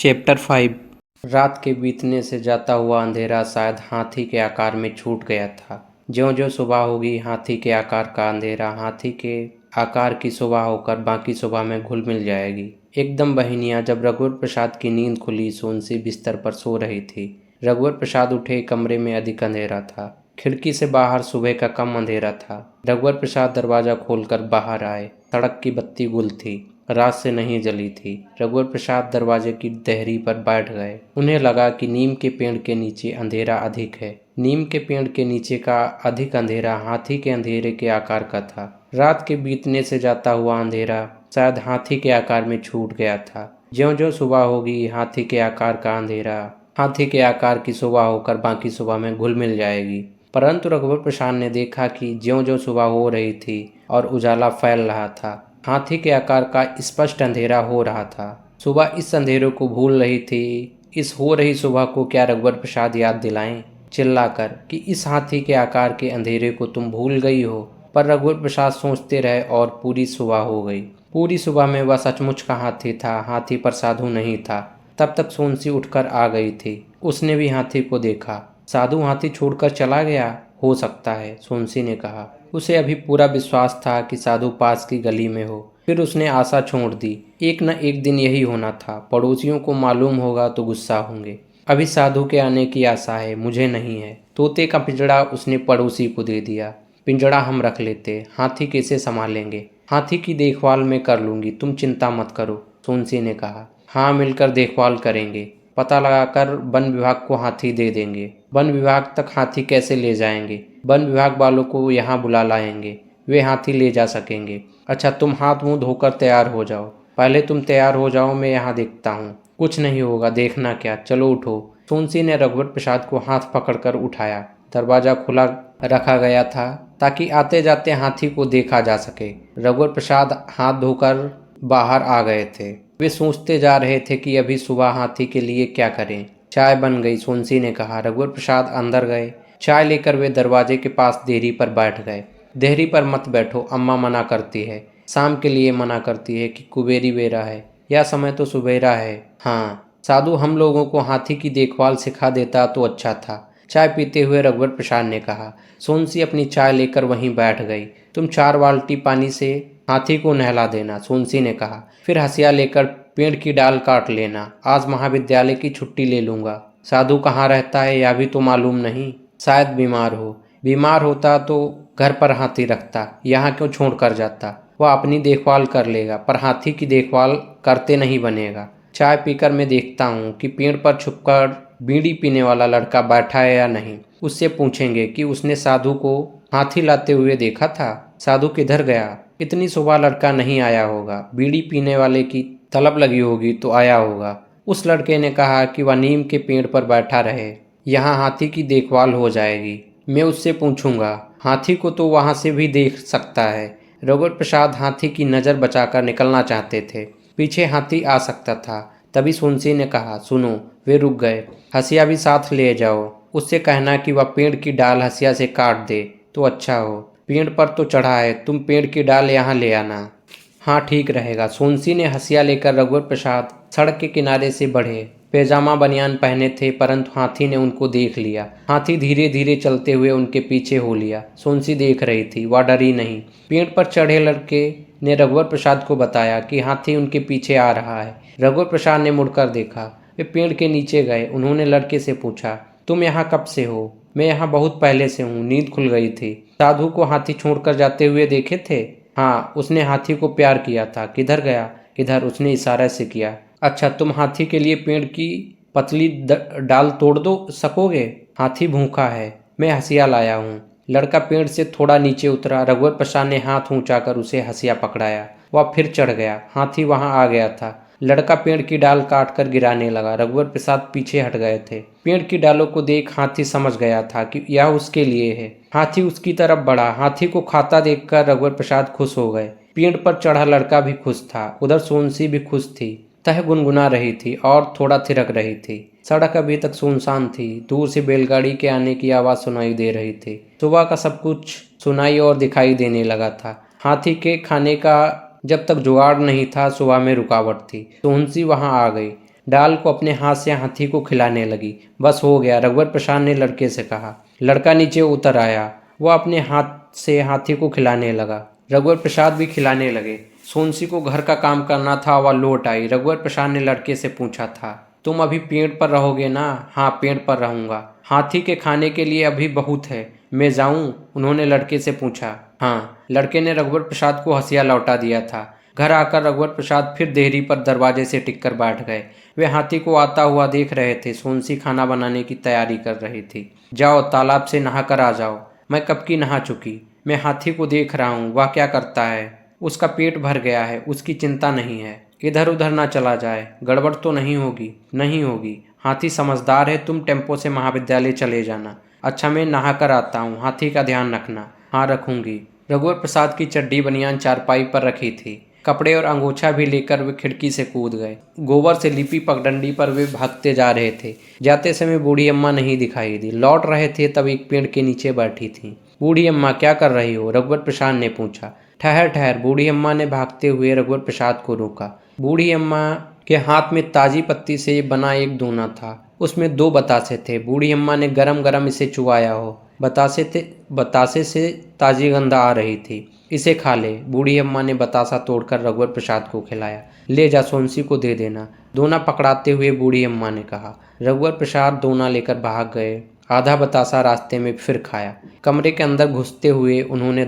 Chapter 5। रात के बीतने से जाता हुआ अंधेरा शायद हाथी के आकार में छूट गया था। ज्यों-ज्यों सुबह होगी हाथी के आकार का अंधेरा हाथी के आकार की सुबह होकर बाकी सुबह में घुल मिल जाएगी। एकदम बहनिया जब रघुवर प्रसाद की नींद खुली, सोनसी बिस्तर पर सो रही थी। रघुवर प्रसाद उठे, कमरे में अधिक अंधेरा था। खिड़की से बाहर सुबह का कम अंधेरा था। रघुवर प्रसाद दरवाजा खोलकर बाहर आए। सड़क की बत्ती गुल थी, रात से नहीं जली थी। रघुवर प्रसाद दरवाजे की देहरी पर बैठ गए। उन्हें लगा कि नीम के पेड़ के नीचे अंधेरा अधिक है। नीम के पेड़ के नीचे का अधिक अंधेरा हाथी के अंधेरे के आकार का था। रात के बीतने से जाता हुआ अंधेरा शायद हाथी के आकार में छूट गया था। ज्यों-ज्यों सुबह होगी हाथी के आकार का अंधेरा हाथी के आकार की सुबह होकर बाकी सुबह में घुल मिल जाएगी। परंतु रघुवर प्रसाद ने देखा कि ज्यों-ज्यों सुबह हो रही थी और उजाला फैल रहा था, हाथी के आकार का स्पष्ट अंधेरा हो रहा था। सुबह इस अंधेरे को भूल रही थी। इस हो रही सुबह को क्या रघुवर प्रसाद याद दिलाएं चिल्लाकर कि इस हाथी के आकार के अंधेरे को तुम भूल गई हो। पर रघुवर प्रसाद सोचते रहे और पूरी सुबह हो गई। पूरी सुबह में वह सचमुच का हाथी था, हाथी पर साधु नहीं था। तब तक सोनसी उठकर आ गई थी। उसने भी हाथी को देखा। साधु हाथी छोड़कर चला गया? हो सकता है, सोनसी ने कहा। उसे अभी पूरा विश्वास था कि साधु पास की गली में हो। फिर उसने आशा छोड़ दी। एक न एक दिन यही होना था। पड़ोसियों को मालूम होगा तो गुस्सा होंगे। अभी साधु के आने की आशा है, मुझे नहीं है। तोते का पिंजड़ा उसने पड़ोसी को दे दिया। पिंजड़ा हम रख लेते, हाथी कैसे संभालेंगे? हाथी की देखभाल मैं कर लूंगी, तुम चिंता मत करो, सोनसी ने कहा। हाँ, मिलकर देखभाल करेंगे। पता लगाकर वन विभाग को हाथी दे देंगे। वन विभाग तक हाथी कैसे ले जाएंगे? वन विभाग वालों को यहाँ बुला लाएंगे, वे हाथी ले जा सकेंगे। अच्छा, तुम हाथ मुंह धोकर तैयार हो जाओ। पहले तुम तैयार हो जाओ, मैं यहाँ देखता हूँ। कुछ नहीं होगा, देखना क्या, चलो उठो। सोनसी ने रघुवर प्रसाद को हाथ पकड़कर उठाया। दरवाजा खुला रखा गया था ताकि आते जाते हाथी को देखा जा सके। रघुवर प्रसाद हाथ धोकर बाहर आ गए थे। वे सोचते जा रहे थे कि अभी सुबह हाथी के लिए क्या करें। चाय बन गई, सोनसी ने कहा। रघुवर प्रसाद अंदर गए। चाय लेकर वे दरवाजे के पास देहरी पर बैठ गए। देहरी पर मत बैठो, अम्मा मना करती है। शाम के लिए मना करती है कि कुबेरी बेरा है। यह समय तो सुबेरा है। हाँ, साधु हम लोगों को हाथी की देखभाल सिखा देता तो अच्छा था, चाय पीते हुए रघुवर प्रसाद ने कहा। सोनसी अपनी चाय लेकर वहीं बैठ गई। तुम 4 बाल्टी पानी से हाथी को नहला देना, सोनसी ने कहा। फिर हसिया लेकर पेड़ की डाल काट लेना। आज महाविद्यालय की छुट्टी ले लूंगा। साधु कहाँ रहता है यह भी तो मालूम नहीं। शायद बीमार हो। बीमार होता तो घर पर हाथी रखता, यहाँ क्यों छोड़ कर जाता? वह अपनी देखभाल कर लेगा, पर हाथी की देखभाल करते नहीं बनेगा। चाय पीकर मैं देखता हूँ कि पेड़ पर छुपकर बीड़ी पीने वाला लड़का बैठा है या नहीं। उससे पूछेंगे कि उसने साधु को हाथी लाते हुए देखा था। साधु किधर गया? इतनी सुबह लड़का नहीं आया होगा। बीड़ी पीने वाले की तलब लगी होगी तो आया होगा। उस लड़के ने कहा कि वह नीम के पेड़ पर बैठा रहे, यहाँ हाथी की देखभाल हो जाएगी। मैं उससे पूछूंगा। हाथी को तो वहां से भी देख सकता है। रघुवर प्रसाद हाथी की नज़र बचाकर निकलना चाहते थे। पीछे हाथी आ सकता था। तभी सोनसी ने कहा, सुनो। वे रुक गए। हसिया भी साथ ले जाओ। उससे कहना कि वह पेड़ की डाल हसिया से काट दे तो अच्छा हो। पेड़ पर तो चढ़ा है, तुम पेड़ की डाल यहाँ ले आना। हाँ, ठीक रहेगा। सोनसी ने हसिया लेकर रघुवर प्रसाद सड़क के किनारे से बढ़े। पैजामा बनियान पहने थे, परंतु हाथी ने उनको देख लिया। हाथी धीरे धीरे चलते हुए उनके पीछे हो लिया। सोनसी देख रही थी, वह डरी नहीं। पेड़ पर चढ़े लड़के ने रघुवर प्रसाद को बताया कि हाथी उनके पीछे आ रहा है। रघुवर प्रसाद ने मुड़कर देखा। वे पेड़ के नीचे गए। उन्होंने लड़के से पूछा, तुम यहाँ कब से हो? मैं यहाँ बहुत पहले से हूँ, नींद खुल गई थी। साधु को हाथी छोड़कर जाते हुए देखे थे? हाँ, उसने हाथी को प्यार किया था। किधर गया? इधर, उसने इशारा से किया। अच्छा, तुम हाथी के लिए पेड़ की पतली डाल तोड़ दो सकोगे? हाथी भूखा है, मैं हसिया लाया हूँ। लड़का पेड़ से थोड़ा नीचे उतरा। रघुवर प्रसाद ने हाथ ऊंचा कर उसे हसिया पकड़ाया। वह फिर चढ़ गया। हाथी वहां आ गया था। लड़का पेड़ की डाल काट कर गिराने लगा। रघुवर प्रसाद पीछे हट गए थे। पेड़ की डालों को देख हाथी समझ गया था कि यह उसके लिए है। हाथी उसकी तरफ बढ़ा। हाथी को खाता देखकर रघुवर प्रसाद खुश हो गए। पेड़ पर चढ़ा लड़का भी खुश था। उधर सोनसी भी खुश थी। तह गुनगुना रही थी और थोड़ा थिरक रही थी। सड़क अभी तक सुनसान थी। दूर से बैलगाड़ी के आने की आवाज़ सुनाई दे रही थी। सुबह का सब कुछ सुनाई और दिखाई देने लगा था। हाथी के खाने का जब तक जुगाड़ नहीं था, सुबह में रुकावट थी। सोनसी वहां आ गई। डाल को अपने हाथ से हाथी को खिलाने लगी। बस हो गया, रघुवर प्रसाद ने लड़के से कहा। लड़का नीचे उतर आया। वह अपने हाथ से हाथी को खिलाने लगा। रघुवर प्रसाद भी खिलाने लगे। सोनसी को घर का काम करना था, वह लौट आई। रघुवर प्रसाद ने लड़के से पूछा था, तुम अभी पेड़ पर रहोगे ना? हाँ, पेड़ पर रहूंगा। हाथी के खाने के लिए अभी बहुत है, मैं जाऊं? उन्होंने लड़के से पूछा। हाँ, लड़के ने रघुवर प्रसाद को हंसिया लौटा दिया था। घर आकर रघुवर प्रसाद फिर देहरी पर दरवाजे से टिककर बैठ गए। वे हाथी को आता हुआ देख रहे थे। सोनसी खाना बनाने की तैयारी कर रही थी। जाओ, तालाब से नहाकर आ जाओ। मैं कब की नहा चुकी। मैं हाथी को देख रहा हूँ, वह क्या करता है। उसका पेट भर गया है, उसकी चिंता नहीं है। इधर उधर ना चला जाए, गड़बड़ तो नहीं होगी? नहीं होगी, हाथी समझदार है। तुम टेम्पो से महाविद्यालय चले जाना। अच्छा, मैं नहा कर आता हूँ, हाथी का ध्यान रखना। हाँ, रखूंगी। रघुवर प्रसाद की चड्डी बनियान चारपाई पर रखी थी। कपड़े और अंगोछा भी लेकर वे खिड़की से कूद गए। गोबर से लिपी पगडंडी पर वे भागते जा रहे थे। जाते समय बूढ़ी अम्मा नहीं दिखाई दी। लौट रहे थे तब एक पेड़ के नीचे बैठी थी। बूढ़ी अम्मा, क्या कर रही हो? रघुवर प्रसाद ने पूछा। ठहर ठहर, बूढ़ी अम्मा ने भागते हुए रघुवर प्रसाद को रोका। बूढ़ी अम्मा के हाथ में ताजी पत्ती से बना एक दोना था। उसमें 2 बतासे थे। बूढ़ी अम्मा ने गरम गरम इसे चुवाया हो। बतासे से ताजी गंध आ रही थी। इसे खा ले। बूढ़ी अम्मा ने बतासा तोड़कर रघुवर प्रसाद को खिलाया। ले जा, सोनसी को दे देना, दोना पकड़ाते हुए बूढ़ी अम्मा ने कहा। रघुवर प्रसाद दोना लेकर भाग गए। आधा बतासा रास्ते में फिर खाया। कमरे के अंदर घुसते हुए उन्होंने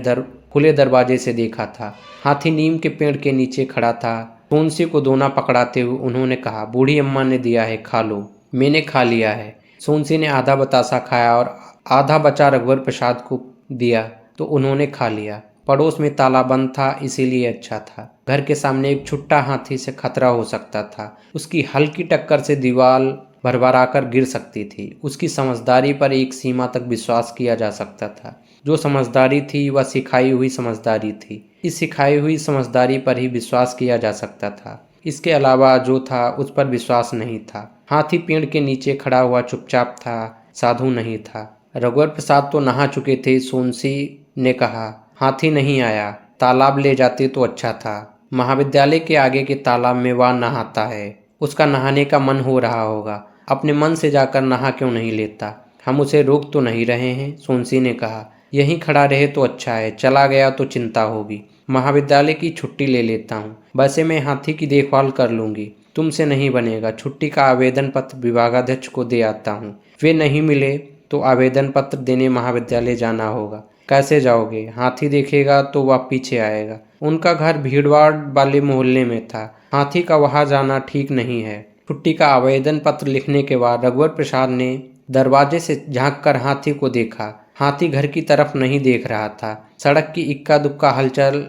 खुले दरवाजे से देखा था। हाथी नीम के पेड़ के नीचे खड़ा था। सोनसी को दोना पकड़ाते हुए उन्होंने कहा, बूढ़ी अम्मा ने दिया है, खा लो। मैंने खा लिया है। सोनसी ने आधा बतासा खाया और आधा बचा रघुवर प्रसाद को दिया तो उन्होंने खा लिया। पड़ोस में ताला बंद था, इसीलिए अच्छा था। घर के सामने एक छुट्टा हाथी से खतरा हो सकता था। उसकी हल्की टक्कर से दीवार भरभराकर गिर सकती थी। उसकी समझदारी पर एक सीमा तक विश्वास किया जा सकता था। जो समझदारी थी वह सिखाई हुई समझदारी थी। इस सिखाई हुई समझदारी पर ही विश्वास किया जा सकता था। इसके अलावा जो था उस पर विश्वास नहीं था। हाथी पेड़ के नीचे खड़ा हुआ चुपचाप था, साधु नहीं था। रघुवर प्रसाद तो नहा चुके थे। सोनसी ने कहा, हाथी नहीं आया, तालाब ले जाते तो अच्छा था। महाविद्यालय के आगे के तालाब में वह नहाता है। उसका नहाने का मन हो रहा होगा। अपने मन से जाकर नहा क्यों नहीं लेता? हम उसे रोक तो नहीं रहे हैं। सोनसी ने कहा, यहीं खड़ा रहे तो अच्छा है, चला गया तो चिंता होगी। महाविद्यालय की छुट्टी ले लेता हूँ। वैसे मैं हाथी की देखभाल कर लूँगी। तुमसे नहीं बनेगा। छुट्टी का आवेदन पत्र विभागाध्यक्ष को दे आता हूँ। वे नहीं मिले तो आवेदन पत्र देने महाविद्यालय जाना होगा। कैसे जाओगे? हाथी देखेगा तो वह पीछे आएगा। उनका घर भीड़भाड़ वाले मोहल्ले में था। हाथी का वहां जाना ठीक नहीं है। छुट्टी का आवेदन पत्र लिखने के बाद रघुवर प्रसाद ने दरवाजे से झांककर हाथी को देखा। हाथी घर की तरफ नहीं देख रहा था। सड़क की इक्का दुक्का हलचल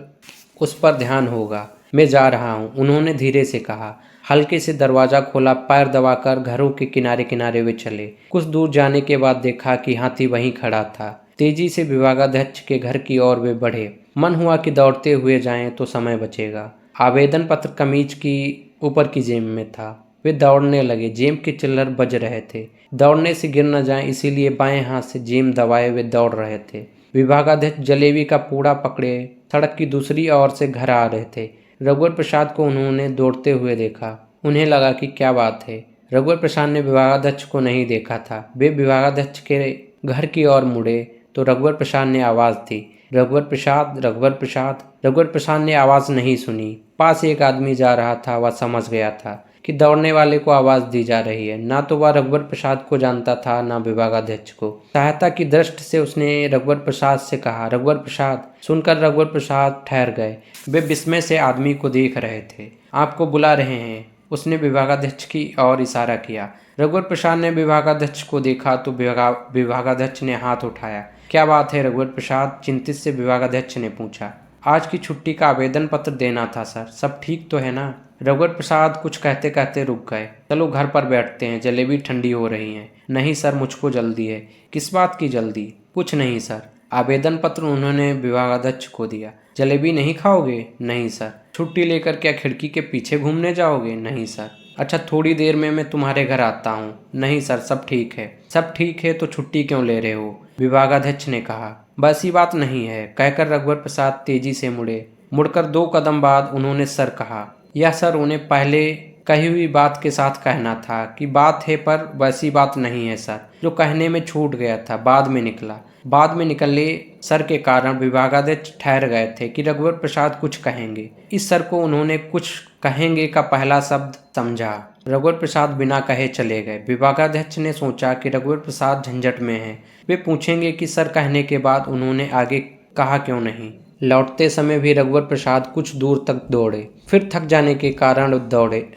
उस पर ध्यान होगा। मैं जा रहा हूँ, उन्होंने धीरे से कहा। हल्के से दरवाजा खोला। पैर दबाकर घरों के किनारे किनारे वे चले। कुछ दूर जाने के बाद देखा कि हाथी वहीं खड़ा था। तेजी से विभागाध्यक्ष के घर की ओर वे बढ़े। मन हुआ कि दौड़ते हुए जाएं तो समय बचेगा। आवेदन पत्र कमीज की ऊपर की जेब में था। वे दौड़ने लगे। जेब के चिल्लर बज रहे थे। दौड़ने से गिर न जाएं इसीलिए बाएं हाथ से जेब दबाए वे दौड़ रहे थे। विभागाध्यक्ष जलेबी का पूड़ा पकड़े सड़क की दूसरी ओर से घर आ रहे थे। रघुवर प्रसाद को उन्होंने दौड़ते हुए देखा। उन्हें लगा कि क्या बात है। रघुवर प्रसाद ने विभागाध्यक्ष को नहीं देखा था। वे विभागाध्यक्ष के घर की ओर मुड़े तो रघुवर प्रसाद ने आवाज़ दी, रघुवर प्रसाद, रघुवर प्रसाद। रघुवर प्रसाद ने आवाज़ नहीं सुनी। पास एक आदमी जा रहा था। वह समझ गया था कि दौड़ने वाले को आवाज़ दी जा रही है। ना तो वह रघुवर प्रसाद को जानता था, ना विभागाध्यक्ष को। सहायता की दृष्टि से उसने रघुवर प्रसाद से कहा, रघुवर प्रसाद। सुनकर रघुवर प्रसाद ठहर गए। वे विस्मय से आदमी को देख रहे थे। आपको बुला रहे हैं, उसने विभागाध्यक्ष की ओर इशारा किया। रघुवर प्रसाद ने विभागाध्यक्ष को देखा तो विभागाध्यक्ष ने हाथ उठाया। क्या बात है रघुवर प्रसाद? चिंतित से विभागाध्यक्ष ने पूछा। आज की छुट्टी का आवेदन पत्र देना था सर। सब ठीक तो है ना? रघुवर प्रसाद कुछ कहते कहते रुक गए। चलो घर पर बैठते हैं, जलेबी ठंडी हो रही है। नहीं सर, मुझको जल्दी है। किस बात की जल्दी? कुछ नहीं सर। आवेदन पत्र उन्होंने विभागाध्यक्ष को दिया। जलेबी नहीं खाओगे? नहीं सर। छुट्टी लेकर क्या खिड़की के पीछे घूमने जाओगे? नहीं सर। अच्छा, थोड़ी देर में मैं तुम्हारे घर आता हूँ। नहीं सर, सब ठीक है। सब ठीक है तो छुट्टी क्यों ले रहे हो? विभागाध्यक्ष ने कहा। वैसी बात नहीं है, कहकर रघुवर प्रसाद तेजी से मुड़े। मुड़कर 2 कदम बाद उन्होंने सर कहा। यह सर उन्हें पहले कही हुई बात के साथ कहना था कि बात है पर वैसी बात नहीं है सर। जो कहने में छूट गया था बाद में निकला। बाद में निकले सर के कारण विभागाध्यक्ष ठहर गए थे कि रघुवर प्रसाद कुछ कहेंगे। इस सर को उन्होंने कुछ कहेंगे का पहला शब्द समझा। रघुवर प्रसाद बिना कहे चले गए। विभागाध्यक्ष ने सोचा कि रघुवर प्रसाद झंझट में हैं। वे पूछेंगे कि सर कहने के बाद उन्होंने आगे कहा क्यों नहीं। लौटते समय भी रघुवर प्रसाद कुछ दूर तक दौड़े, फिर थक जाने के कारण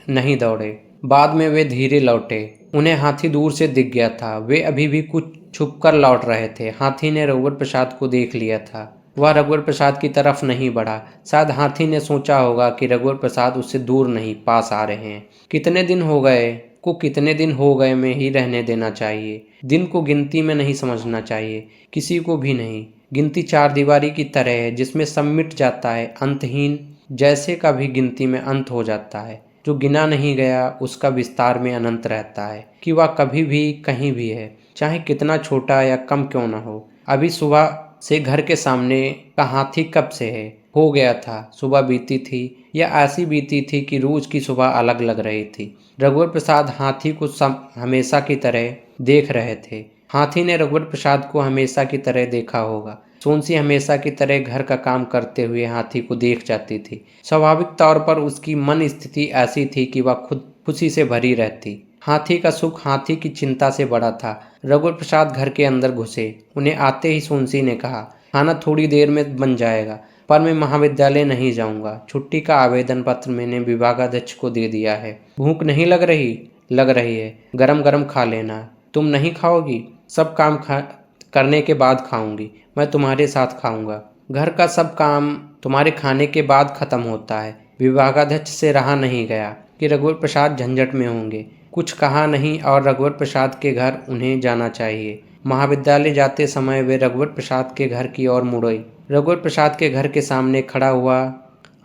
नहीं दौड़े। बाद में वे धीरे लौटे। उन्हें हाथी दूर से दिख गया था। वे अभी भी कुछ छुपकर लौट रहे थे। हाथी ने रघुवर प्रसाद को देख लिया था। वह रघुवर प्रसाद की तरफ नहीं बढ़ा। शायद हाथी ने सोचा होगा कि रघुवर प्रसाद उससे दूर नहीं, पास आ रहे हैं। कितने दिन हो गए में ही रहने देना चाहिए। दिन को गिनती में नहीं समझना चाहिए, किसी को भी नहीं। गिनती चारदीवारी की तरह है जिसमें सब मिट जाता है, अंतहीन। जैसे का भी गिनती में अंत हो जाता है। जो गिना नहीं गया उसका विस्तार में अनंत रहता है कि वह कभी भी कहीं भी है, चाहे कितना छोटा या कम क्यों न हो। अभी सुबह से घर के सामने का हाथी कब से है? हो गया था। सुबह बीती थी या ऐसी बीती थी कि रोज की सुबह अलग लग रही थी। रघुवर प्रसाद हाथी को हमेशा की तरह देख रहे थे। हाथी ने रघुवर प्रसाद को हमेशा की तरह देखा होगा। सोनसी हमेशा की तरह घर का काम करते हुए हाथी को देख जाती थी। स्वाभाविक तौर पर उसकी मन स्थिति ऐसी थी कि वह खुद खुशी से भरी रहती। हाथी का सुख हाथी की चिंता से बड़ा था। रघुवर प्रसाद घर के अंदर घुसे। उन्हें आते ही सोनसी ने कहा, खाना थोड़ी देर में बन जाएगा, पर मैं महाविद्यालय नहीं जाऊंगा। छुट्टी का आवेदन पत्र मैंने विभागाध्यक्ष को दे दिया है। भूख नहीं लग रही? लग रही है। गरम गरम खा लेना। तुम नहीं खाओगी? सब काम करने के बाद खाऊंगी। मैं तुम्हारे साथ खाऊंगा। घर का सब काम तुम्हारे खाने के बाद खत्म होता है। विभागाध्यक्ष से रहा नहीं गया कि रघुवर प्रसाद झंझट में होंगे। कुछ कहा नहीं और रघुवर प्रसाद के घर उन्हें जाना चाहिए। महाविद्यालय जाते समय वे रघुवर प्रसाद के घर की ओर मुड़े। रघुवर प्रसाद के घर के सामने खड़ा हुआ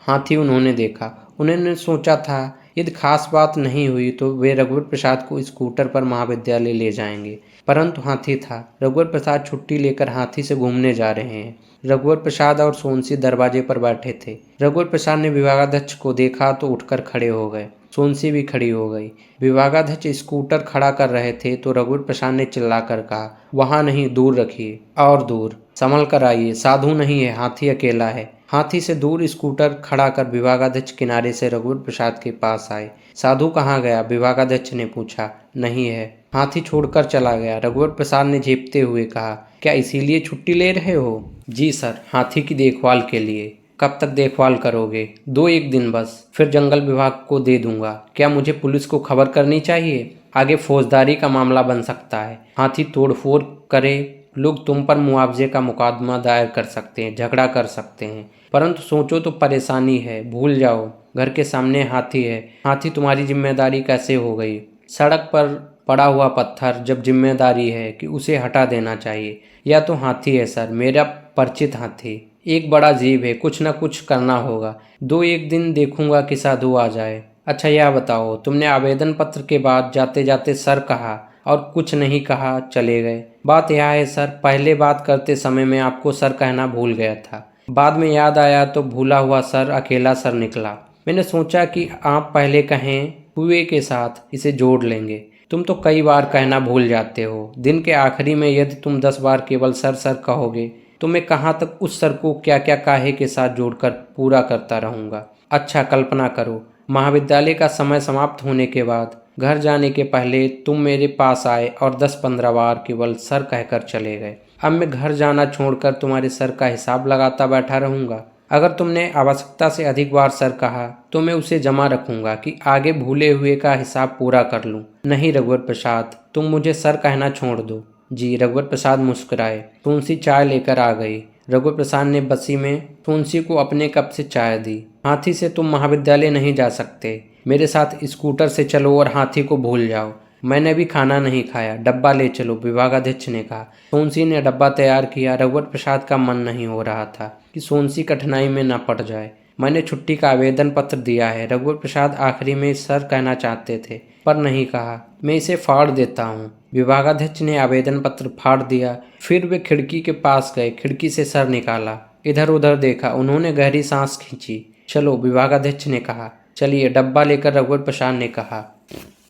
हाथी उन्होंने देखा। उन्होंने सोचा था यदि खास बात नहीं हुई तो वे रघुवर प्रसाद को स्कूटर पर महाविद्यालय ले जाएंगे, परंतु हाथी था। रघुवर प्रसाद छुट्टी लेकर हाथी से घूमने जा रहे हैं। रघुवर प्रसाद और सोनसी दरवाजे पर बैठे थे। रघुवर प्रसाद ने विभागाध्यक्ष को देखा तो उठकर खड़े हो गए। सोनसी भी खड़ी हो गई। विभागाध्यक्ष स्कूटर खड़ा कर रहे थे तो रघुवर प्रसाद ने चिल्लाकर कहा, वहां नहीं, दूर रखिए और दूर। संभल कर आइए, साधु नहीं है, हाथी अकेला है। हाथी से दूर स्कूटर खड़ा कर विभागाध्यक्ष किनारे से रघुवर प्रसाद के पास आए। साधु कहाँ गया? विभागाध्यक्ष ने पूछा। नहीं है, हाथी छोड़कर चला गया। रघुवर प्रसाद ने झेपते हुए कहा, क्या इसीलिए छुट्टी ले रहे हो? जी सर, हाथी की देखभाल के लिए। कब तक देखभाल करोगे? 2-1 दिन बस, फिर जंगल विभाग को दे दूंगा। क्या मुझे पुलिस को खबर करनी चाहिए? आगे फौजदारी का मामला बन सकता है। हाथी तोड़फोड़ करे, लोग तुम पर मुआवजे का मुकदमा दायर कर सकते हैं, झगड़ा कर सकते हैं। परंतु सोचो तो परेशानी है। भूल जाओ, घर के सामने हाथी है। हाथी तुम्हारी जिम्मेदारी कैसे हो गई? सड़क पर पड़ा हुआ पत्थर जब जिम्मेदारी है कि उसे हटा देना चाहिए। या तो हाथी है सर, मेरा परिचित हाथी। एक बड़ा जीव है, कुछ ना कुछ करना होगा। 2-1 दिन देखूंगा कि साधु आ जाए। अच्छा यह बताओ, तुमने आवेदन पत्र के बाद जाते जाते सर कहा और कुछ नहीं कहा चले गए? बात यह है सर, पहले बात करते समय मैं आपको सर कहना भूल गया था। बाद में याद आया तो भूला हुआ सर अकेला सर निकला। मैंने सोचा कि आप पहले कहें हुए के साथ इसे जोड़ लेंगे। तुम तो कई बार कहना भूल जाते हो। दिन के आखिरी में यदि तुम 10 बार केवल सर सर कहोगे तो मैं कहाँ तक उस सर को क्या क्या काहे के साथ जोड़कर पूरा करता रहूँगा। अच्छा कल्पना करो, महाविद्यालय का समय समाप्त होने के बाद घर जाने के पहले तुम मेरे पास आए और 10-15 बार केवल सर कहकर चले गए। अब मैं घर जाना छोड़कर तुम्हारे सर का हिसाब लगाता बैठा रहूँगा? अगर तुमने आवश्यकता से अधिक बार सर कहा तो मैं उसे जमा रखूँगा कि आगे भूले हुए का हिसाब पूरा कर लूँ। नहीं रघुवर प्रसाद, तुम मुझे सर कहना छोड़ दो। जी। रघुवर प्रसाद मुस्कुराए। तुलसी चाय लेकर आ गई। रघुवर प्रसाद ने बसी में तुलसी को अपने कप से चाय दी। हाथी से तुम महाविद्यालय नहीं जा सकते। मेरे साथ स्कूटर से चलो और हाथी को भूल जाओ। मैंने भी खाना नहीं खाया, डब्बा ले चलो, विभागाध्यक्ष ने कहा। सोनसी ने डब्बा तैयार किया। रघुवर प्रसाद का मन नहीं हो रहा था कि सोनसी कठिनाई में न पड़ जाए। मैंने छुट्टी का आवेदन पत्र दिया है। रघुवर प्रसाद आखिरी में सर कहना चाहते थे पर नहीं कहा। मैं इसे फाड़ देता हूँ। विभागाध्यक्ष ने आवेदन पत्र फाड़ दिया। फिर वे खिड़की के पास गए। खिड़की से सर निकाला, इधर उधर देखा। उन्होंने गहरी सांस खींची। चलो, विभागाध्यक्ष ने कहा। चलिए, डब्बा लेकर रघुवर प्रसाद ने कहा।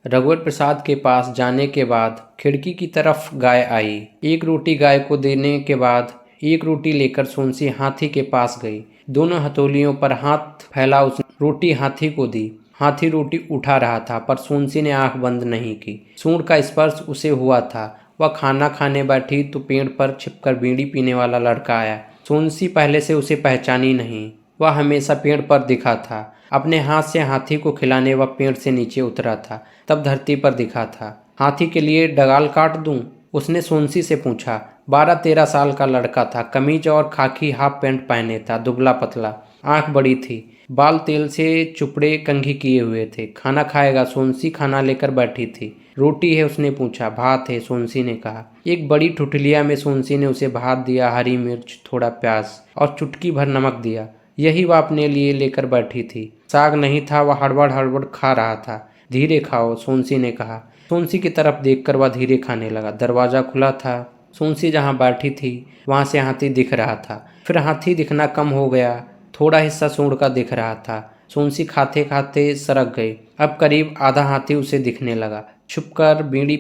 रघुवर प्रसाद के पास जाने के बाद खिड़की की तरफ गाय आई। एक रोटी गाय को देने के बाद एक रोटी लेकर सोनसी हाथी के पास गई। दोनों हथौलियों पर हाथ फैला उसने रोटी हाथी को दी। हाथी रोटी उठा रहा था, पर सोनसी ने आंख बंद नहीं की। सूंड का स्पर्श उसे हुआ था। वह खाना खाने बैठी तो पेड़ पर छिपकर बीड़ी पीने वाला लड़का आया। सोनसी पहले से उसे पहचानी नहीं। वह हमेशा पेड़ पर दिखा था। अपने हाथ से हाथी को खिलाने वह पेड़ से नीचे उतरा था, तब धरती पर दिखा था। हाथी के लिए डगाल काट दूं? उसने सोनसी से पूछा। 12-13 साल का लड़का था। कमीज और खाकी हाफ पैंट पहने था। दुबला पतला, आंख बड़ी थी। बाल तेल से चुपड़े कंघी किए हुए थे। खाना खाएगा? सोनसी खाना लेकर बैठी थी। रोटी है? उसने पूछा। भात है, सोनसी ने कहा। एक बड़ी ठुठलिया में सोनसी ने उसे भात दिया, हरी मिर्च, थोड़ा प्याज और चुटकी भर नमक दिया। यही वह अपने लिए लेकर बैठी थी। साग नहीं था। वह हड़बड़ हड़बड़ खा रहा था। धीरे खाओ, सोनसी ने कहा। सोनसी की तरफ देखकर वह धीरे खाने लगा। दरवाजा खुला था। सोनसी जहाँ बैठी थी वहाँ से हाथी दिख रहा था। फिर हाथी दिखना कम हो गया। थोड़ा हिस्सा सूंड का दिख रहा था। सोनसी खाते खाते सरक गई। अब करीब आधा हाथी उसे दिखने लगा। छुपकर बीड़ी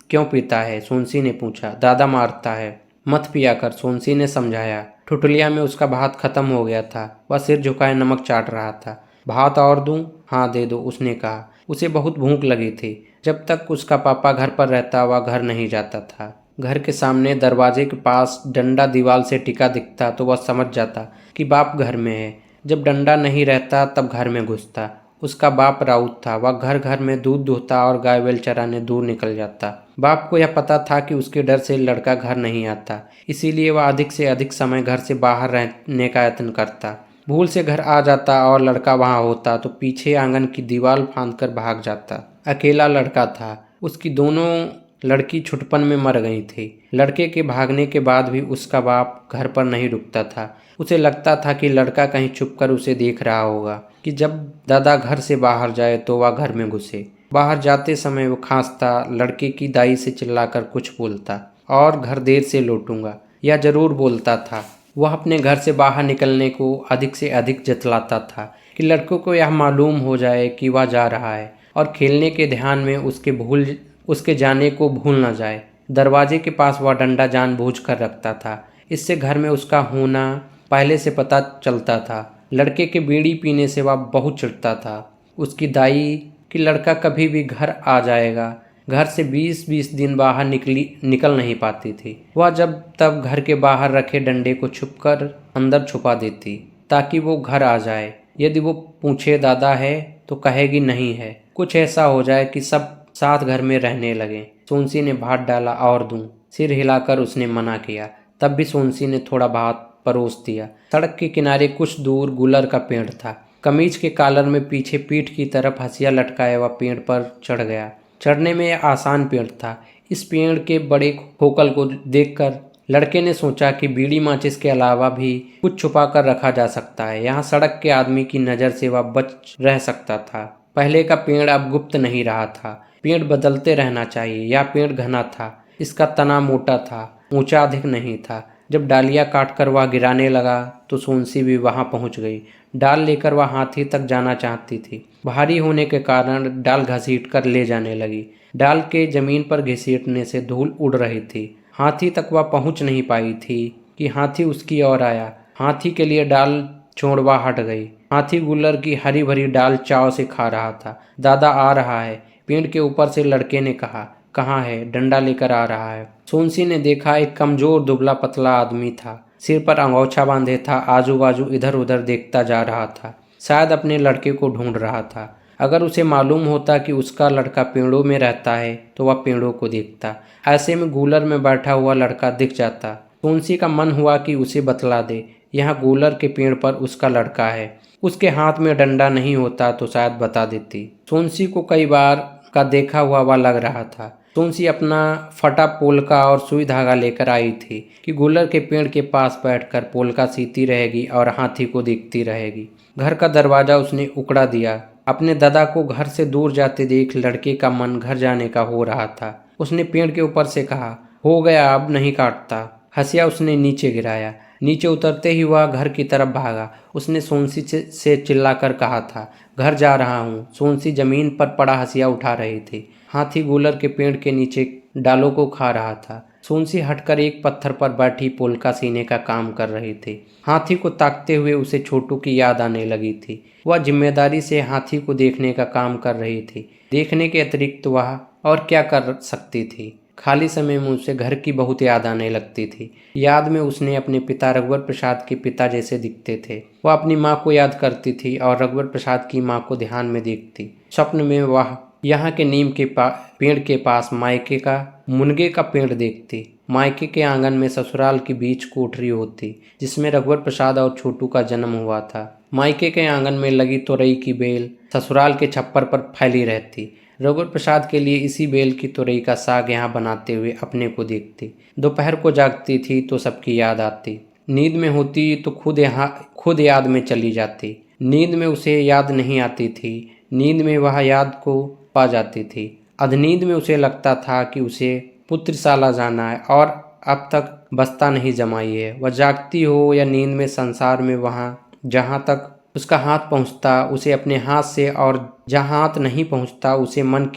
क्यों पीता है? सोनसी ने पूछा। दादा मारता है। मत पिया कर, सोनसी ने समझाया। ठुठलिया में उसका भात खत्म हो गया था। वह सिर झुकाए नमक चाट रहा था। भात और दूं? हाँ दे दो, उसने कहा। उसे बहुत भूख लगी थी। जब तक उसका पापा घर पर रहता वह घर नहीं जाता था। घर के सामने दरवाजे के पास डंडा दीवार से टिका दिखता तो वह समझ जाता कि बाप घर में है। जब डंडा नहीं रहता तब घर में घुसता। उसका बाप राउत था। वह घर घर में दूध दुहता और गाय बैल चराने दूर निकल जाता। बाप को यह पता था कि उसके डर से लड़का घर नहीं आता, इसीलिए वह अधिक से अधिक समय घर से बाहर रहने का यत्न करता। भूल से घर आ जाता और लड़का वहाँ होता तो पीछे आंगन की दीवार फांदकर भाग जाता। अकेला लड़का था। उसकी दोनों लड़की छुटपन में मर गई थी। लड़के के भागने के बाद भी उसका बाप घर पर नहीं रुकता था। उसे लगता था कि लड़का कहीं छुपकर उसे देख रहा होगा, कि जब दादा घर से बाहर जाए तो वह घर में घुसे। बाहर जाते समय वो खांसता, लड़के की दाई से चिल्लाकर कुछ बोलता और घर देर से लौटूंगा, यह जरूर बोलता था। वह अपने घर से बाहर निकलने को अधिक से अधिक जतलाता था कि लड़कों को यह मालूम हो जाए कि वह जा रहा है और खेलने के ध्यान में उसके जाने को भूल न जाए। दरवाजे के पास वह डंडा जानबूझ कर रखता था। इससे घर में उसका होना पहले से पता चलता था। लड़के के बीड़ी पीने से वह बहुत चिढ़ता था। उसकी दाई कि लड़का कभी भी घर आ जाएगा, घर से 20-20 दिन बाहर निकल नहीं पाती थी। वह जब तब घर के बाहर रखे डंडे को छुपकर अंदर छुपा देती ताकि वो घर आ जाए। यदि वो पूछे दादा है तो कहेगी नहीं है। कुछ ऐसा हो जाए कि सब साथ घर में रहने लगे। सोनसी ने भात डाला और दूं? सिर हिलाकर उसने मना किया। तब भी सोनसी ने थोड़ा भात परोस दिया। सड़क के किनारे कुछ दूर गुलर का पेड़ था। कमीज के कॉलर में पीछे पीठ की तरफ हंसिया लटकाया हुआ पेड़ पर चढ़ गया। चढ़ने में यह आसान पेड़ था। इस पेड़ के बड़े खोखल को देखकर लड़के ने सोचा कि बीड़ी माचिस के अलावा भी कुछ छुपा कर रखा जा सकता है। यहाँ सड़क के आदमी की नज़र से वह बच रह सकता था। पहले का पेड़ अब गुप्त नहीं रहा था। पेड़ बदलते रहना चाहिए। यह पेड़ घना था। इसका तना मोटा था, ऊंचा अधिक नहीं था। जब डालियाँ काटकर वह गिराने लगा तो सोनसी भी वहां पहुंच गई। डाल लेकर वह हाथी तक जाना चाहती थी। भारी होने के कारण डाल घसीट कर ले जाने लगी। डाल के जमीन पर घसीटने से धूल उड़ रही थी। हाथी तक वह पहुंच नहीं पाई थी कि हाथी उसकी ओर आया। हाथी के लिए डाल छोड़वा हट गई। हाथी गुल्लर की हरी भरी डाल चाव से खा रहा था। दादा आ रहा है, पेड़ के ऊपर से लड़के ने कहा। कहाँ है? डंडा लेकर आ रहा है। सोनसी ने देखा एक कमजोर दुबला पतला आदमी था। सिर पर अंगोछा बांधे था। आजू बाजू इधर उधर देखता जा रहा था। शायद अपने लड़के को ढूंढ रहा था। अगर उसे मालूम होता कि उसका लड़का पेड़ों में रहता है तो वह पेड़ों को देखता। ऐसे में गूलर में बैठा हुआ लड़का दिख जाता। सोनसी का मन हुआ कि उसे बतला दे यहाँ गूलर के पेड़ पर उसका लड़का है। उसके हाथ में डंडा नहीं होता तो शायद बता देती। सोनसी को कई बार का देखा हुआ वह लग रहा था। सोनसी अपना फटा पोलका और सुई धागा लेकर आई थी कि गुल्लर के पेड़ के पास बैठकर पोलका सीती रहेगी और हाथी को देखती रहेगी। घर का दरवाजा उसने उकड़ा दिया। अपने दादा को घर से दूर जाते देख लड़के का मन घर जाने का हो रहा था। उसने पेड़ के ऊपर से कहा, हो गया, अब नहीं काटता। हंसिया उसने नीचे गिराया। नीचे उतरते ही वह घर की तरफ भागा। उसने सोनसी से चिल्लाकर कहा था, घर जा रहा हूँ। सोनसी जमीन पर पड़ा हंसिया उठा रही थी। हाथी गूलर के पेड़ के नीचे डालों को खा रहा था। सोनसी हटकर एक पत्थर पर बैठी पोलका सीने का काम कर रही थी। हाथी को ताकते हुए उसे छोटू की याद आने लगी थी। वह जिम्मेदारी से हाथी को देखने का काम कर रही थी। देखने के अतिरिक्त वह और क्या कर सकती थी। खाली समय में उसे घर की बहुत याद आने लगती थी। याद में उसने अपने पिता रघुवर प्रसाद के पिता जैसे दिखते थे। वह अपनी माँ को याद करती थी और रघुवर प्रसाद की माँ को ध्यान में देखती। स्वप्न में वह यहाँ के नीम के पेड़ के पास मायके का मुनगे का पेड़ देखती। मायके के आंगन में ससुराल की बीच कोठरी होती जिसमें रघुवर प्रसाद और छोटू का जन्म हुआ था। मायके के आंगन में लगी तोरई की बेल ससुराल के छप्पर पर फैली रहती। रघुवर प्रसाद के लिए इसी बेल की तोरई का साग यहाँ बनाते हुए अपने को देखती। दोपहर को जागती थी तो सबकी याद आती। नींद में होती तो खुद याद में चली जाती। नींद में उसे याद नहीं आती थी। नींद में वह याद को पा जाती थी। अधनींद में उसे लगता था कि उसे पुत्रशाला जाना है और अब तक बस्ता नहीं जमाई है। वह जागती हो या नींद में संसार में वहाँ जहाँ तक उसका हाथ पहुँचता उसे अपने हाथ से और जहाँ हाथ नहीं पहुँचता उसे मन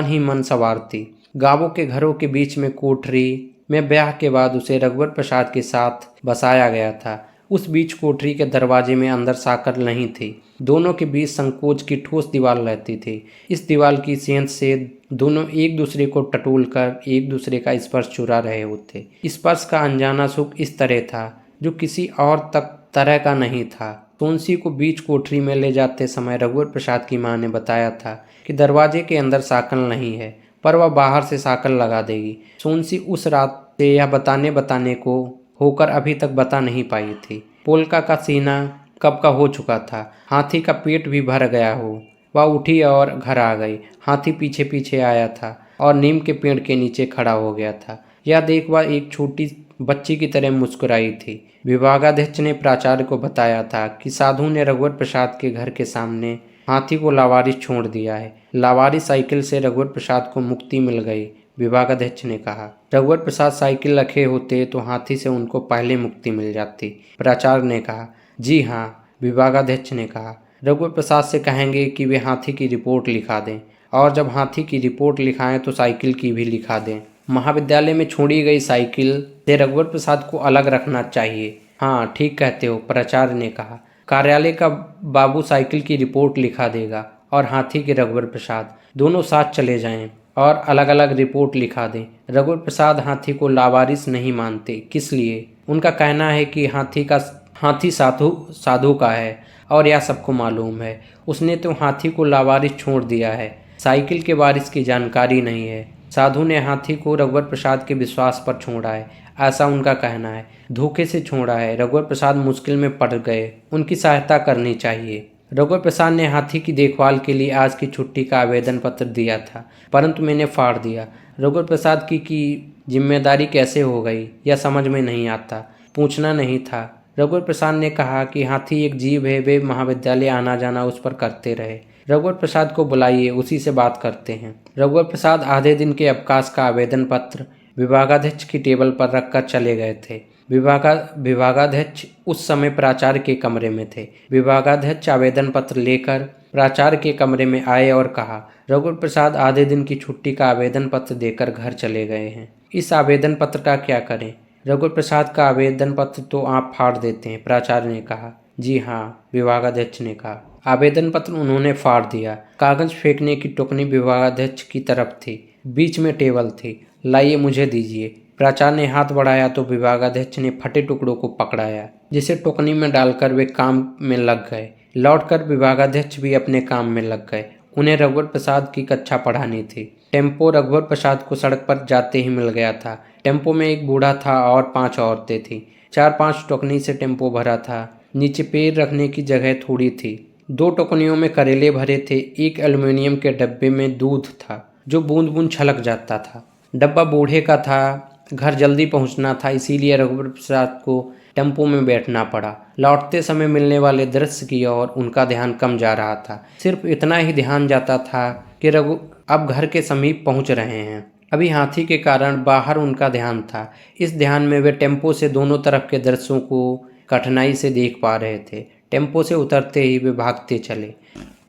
ही मन संवारती। गांवों के घरों के बीच में कोठरी में ब्याह के बाद उसे रघुवर प्रसाद के साथ बसाया गया था। उस बीच कोठरी के दरवाजे में अंदर साकर नहीं थी। दोनों के बीच संकोच की ठोस दीवार रहती थी। इस दीवार की सेंध से दोनों एक दूसरे को टटोल कर एक दूसरे का स्पर्श चुरा रहे होते। स्पर्श का अनजाना सुख इस तरह था जो किसी और तरह का नहीं था। सोनसी को बीच कोठरी में ले जाते समय रघुवर प्रसाद की मां ने बताया था कि दरवाजे के अंदर साकल नहीं है पर वह बाहर से साकल लगा देगी। सोनसी उस रात से यह बताने को होकर अभी तक बता नहीं पाई थी। पोलका का सीना कब का हो चुका था। हाथी का पेट भी भर गया हो। वह उठी और घर आ गई। हाथी पीछे पीछे आया था और नीम के पेड़ के नीचे खड़ा हो गया था। यह देख वह एक छोटी बच्ची की तरह मुस्कुराई थी। विभागाध्यक्ष ने प्राचार्य को बताया था कि साधु ने रघुवर प्रसाद के घर के सामने हाथी को लावारिस छोड़ दिया है। लावारिस साइकिल से रघुवर प्रसाद को मुक्ति मिल गई। विभागाध्यक्ष ने कहा, रघुवर प्रसाद साइकिल रखे होते तो हाथी से उनको पहले मुक्ति मिल जाती। प्राचार्य ने कहा, जी हाँ। विभागाध्यक्ष ने कहा, रघुवर प्रसाद से कहेंगे कि वे हाथी की रिपोर्ट लिखा दें और जब हाथी की रिपोर्ट लिखाएं तो साइकिल की भी लिखा दें। महाविद्यालय में छोड़ी गई साइकिल से रघुवर प्रसाद को अलग रखना चाहिए। हाँ, ठीक कहते हो, प्राचार्य ने कहा। कार्यालय का बाबू साइकिल की रिपोर्ट लिखा देगा और हाथी के रघुवर प्रसाद दोनों साथ चले जाएं और अलग अलग रिपोर्ट लिखा दें। रघुवर प्रसाद हाथी को लावारिस नहीं मानते। किस लिए? उनका कहना है कि हाथी साधु का है और यह सबको मालूम है। उसने तो हाथी को लावारिस छोड़ दिया है। साइकिल के वारिस की जानकारी नहीं है। साधु ने हाथी को रघुवर प्रसाद के विश्वास पर छोड़ा है, ऐसा उनका कहना है। धोखे से छोड़ा है। रघुवर प्रसाद मुश्किल में पड़ गए, उनकी सहायता करनी चाहिए। रघुवर प्रसाद ने हाथी की देखभाल के लिए आज की छुट्टी का आवेदन पत्र दिया था, परंतु मैंने फाड़ दिया। रघुवर प्रसाद की जिम्मेदारी कैसे हो गई यह समझ में नहीं आता। पूछना नहीं था। रघुवर प्रसाद ने कहा कि हाथी एक जीव है, वे महाविद्यालय आना जाना उस पर करते रहे। रघुवर प्रसाद को बुलाइए, उसी से बात करते हैं। रघुवर प्रसाद आधे दिन के अवकाश का आवेदन पत्र विभागाध्यक्ष की टेबल पर रखकर चले गए थे। विभागाध्यक्ष उस समय प्राचार्य के कमरे में थे। विभागाध्यक्ष आवेदन पत्र लेकर प्राचार्य के कमरे में आए और कहा, रघुवर प्रसाद आधे दिन की छुट्टी का आवेदन पत्र देकर घर चले गए हैं। इस आवेदन पत्र का क्या करें? रघुवर प्रसाद का आवेदन पत्र तो आप फाड़ देते हैं, प्राचार्य ने कहा। जी हाँ, विभागाध्यक्ष ने कहा। आवेदन पत्र उन्होंने फाड़ दिया। कागज फेंकने की टोकनी विभागाध्यक्ष की तरफ थी। बीच में टेबल थी। लाइए, मुझे दीजिए। प्राचार्य ने हाथ बढ़ाया तो विभागाध्यक्ष ने फटे टुकड़ों को पकड़ाया, जिसे टोकनी में डालकर वे काम में लग गए। लौटकर विभागाध्यक्ष भी अपने काम में लग गए। उन्हें रघुवर प्रसाद की कक्षा पढ़ानी थी। टेम्पो रघुवर प्रसाद को सड़क पर जाते ही मिल गया था। टेम्पो में एक बूढ़ा था और 5 औरतें थीं। 4-5 टोकनी से टेम्पो भरा था। नीचे पैर रखने की जगह थोड़ी थी। 2 टोकनियों में करेले भरे थे। एक एल्युमिनियम के डब्बे में दूध था जो बूंद बूंद छलक जाता था। डब्बा बूढ़े का था। घर जल्दी पहुंचना था, इसीलिए रघुवर प्रसाद को टेम्पो में बैठना पड़ा। लौटते समय मिलने वाले दृश्य की ओर उनका ध्यान कम जा रहा था। सिर्फ इतना ही ध्यान जाता था कि रघु अब घर के समीप पहुंच रहे हैं। अभी हाथी के कारण बाहर उनका ध्यान था। इस ध्यान में वे टेम्पो से दोनों तरफ के दृश्यों को कठिनाई से देख पा रहे थे। टेम्पो से उतरते ही वे भागते चले।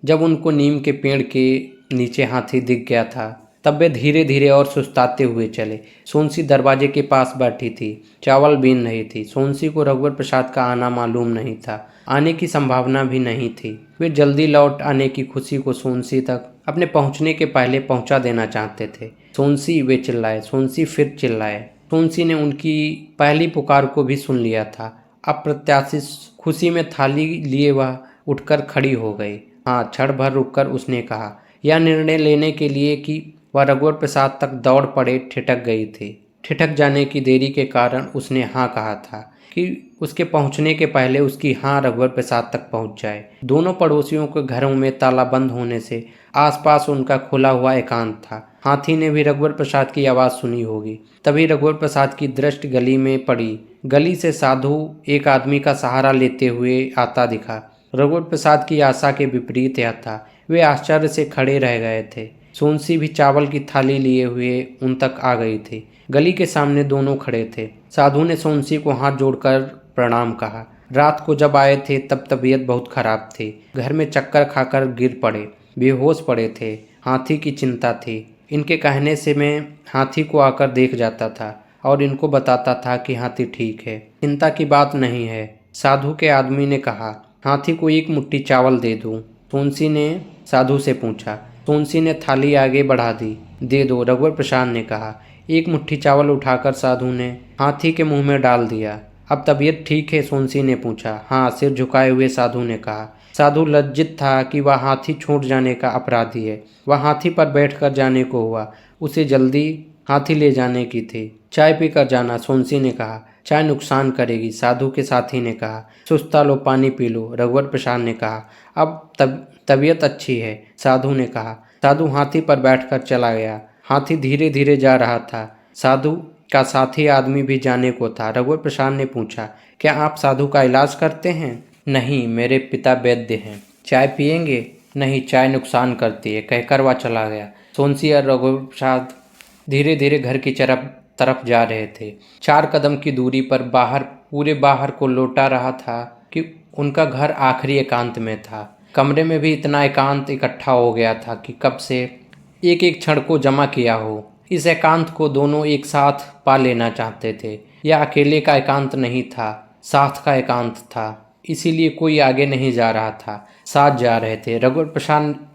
जब उनको नीम के पेड़ के नीचे हाथी दिख गया था, तब वे धीरे धीरे और सुस्ताते हुए चले। सोनसी दरवाजे के पास बैठी थी, चावल बीन रही थी। सोनसी को रघुवर प्रसाद का आना मालूम नहीं था, आने की संभावना भी नहीं थी। वे जल्दी लौट आने की खुशी को सोनसी तक अपने पहुंचने के पहले पहुंचा देना चाहते थे। सोनसी, वे चिल्लाए। सोनसी फिर चिल्लाए। सोनसी ने उनकी पहली पुकार को भी सुन लिया था। अप्रत्याशित खुशी में थाली लिए वह उठकर खड़ी हो गई। हाँ, क्षण भर रुककर उसने कहा, यह निर्णय लेने के लिए कि वह रघुवर प्रसाद तक दौड़ पड़े ठिठक गई थी। ठिठक जाने की देरी के कारण उसने हाँ कहा था कि उसके पहुंचने के पहले उसकी हाँ रघुवर प्रसाद तक पहुंच जाए। दोनों पड़ोसियों के घरों में ताला बंद होने से आसपास उनका खुला हुआ एकांत था। हाथी ने भी रघुवर प्रसाद की आवाज़ सुनी होगी। तभी रघुवर प्रसाद की दृष्टि गली में पड़ी। गली से साधु एक आदमी का सहारा लेते हुए आता दिखा। रघुवर प्रसाद की आशा के विपरीत यह था। वे आश्चर्य से खड़े रह गए थे। सोनसी भी चावल की थाली लिए हुए उन तक आ गई थी। गली के सामने दोनों खड़े थे। साधु ने सोनसी को हाथ जोड़कर प्रणाम कहा। रात को जब आए थे तब तबीयत बहुत खराब थी। घर में चक्कर खाकर गिर पड़े, बेहोश पड़े थे। हाथी की चिंता थी। इनके कहने से मैं हाथी को आकर देख जाता था और इनको बताता था कि हाथी ठीक है, चिंता की बात नहीं है। साधु के आदमी ने कहा, हाथी को एक मुट्ठी चावल दे दूं? सोनसी ने साधु से पूछा। सोनसी ने थाली आगे बढ़ा दी। दे दो, रघुवर प्रसाद ने कहा। एक मुट्ठी चावल उठाकर साधु ने हाथी के मुंह में डाल दिया। अब तबीयत ठीक है? सोनसी ने पूछा। हाँ, सिर झुकाए हुए साधु ने कहा। साधु लज्जित था कि वह हाथी छूट जाने का अपराधी है। वह हाथी पर बैठकर जाने को हुआ। उसे जल्दी हाथी ले जाने की थी। चाय पीकर जाना, सोनसी ने कहा। चाय नुकसान करेगी, साधु के साथी ने कहा। सुस्ता लो, पानी पी लो, रघुवर प्रसाद ने कहा। अब तबीयत अच्छी है, साधु ने कहा। साधु हाथी पर बैठकर चला गया। हाथी धीरे धीरे जा रहा था। साधु का साथी आदमी भी जाने को था। रघुवर प्रसाद ने पूछा, क्या आप साधु का इलाज करते हैं? नहीं, मेरे पिता वैद्य हैं। चाय पिएंगे? नहीं, चाय नुकसान करती है, कहकर वह चला गया। सोनसी और रघुवर प्रसाद धीरे धीरे घर की तरफ जा रहे थे। 4 कदम की दूरी पर पूरे बाहर को लौटा रहा था कि उनका घर आखिरी एकांत में था। कमरे में भी इतना एकांत इकट्ठा हो गया था कि कब से एक एक क्षण को जमा किया हो। इस एकांत को दोनों एक साथ पा लेना चाहते थे। यह अकेले का एकांत नहीं था, साथ का एकांत था। इसीलिए कोई आगे नहीं जा रहा था, साथ जा रहे थे। रघुवर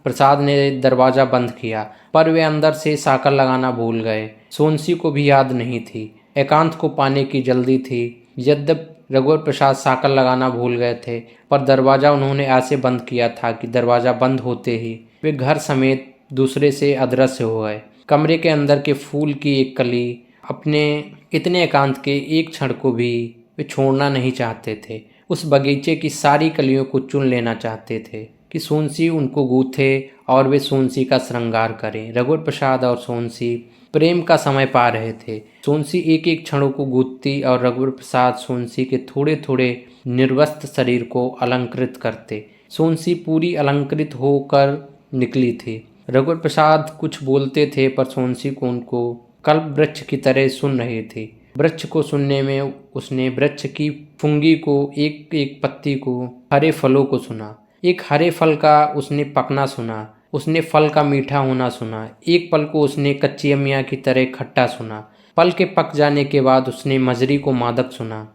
प्रसाद ने दरवाज़ा बंद किया, पर वे अंदर से साकर लगाना भूल गए। सोनसी को भी याद नहीं थी। एकांत को पाने की जल्दी थी। यद्यपि रघुवर प्रसाद साकर लगाना भूल गए थे, पर दरवाज़ा उन्होंने ऐसे बंद किया था कि दरवाज़ा बंद होते ही वे घर समेत दूसरे से अदृश्य हो गए। कमरे के अंदर के फूल की एक कली अपने इतने एकांत के एक क्षण को भी वे छोड़ना नहीं चाहते थे। उस बगीचे की सारी कलियों को चुन लेना चाहते थे कि सोनसी उनको गूथे और वे सोनसी का श्रृंगार करें। रघुवर प्रसाद और सोनसी प्रेम का समय पा रहे थे। सोनसी एक एक क्षणों को गूंथती और रघुवर प्रसाद सोनसी के थोड़े थोड़े निर्वस्त्र शरीर को अलंकृत करते। सोनसी पूरी अलंकृत होकर निकली थी। रघुवर प्रसाद कुछ बोलते थे, पर सोनसी को उनको कल्प वृक्ष की तरह सुन रही थी। वृक्ष को सुनने में उसने वृक्ष की फुंगी को, एक एक पत्ती को, हरे फलों को सुना। एक हरे फल का उसने पकना सुना। उसने फल का मीठा होना सुना। एक पल को उसने कच्ची अमिया की तरह खट्टा सुना। पल के पक जाने के बाद उसने मजरी को मादक सुना।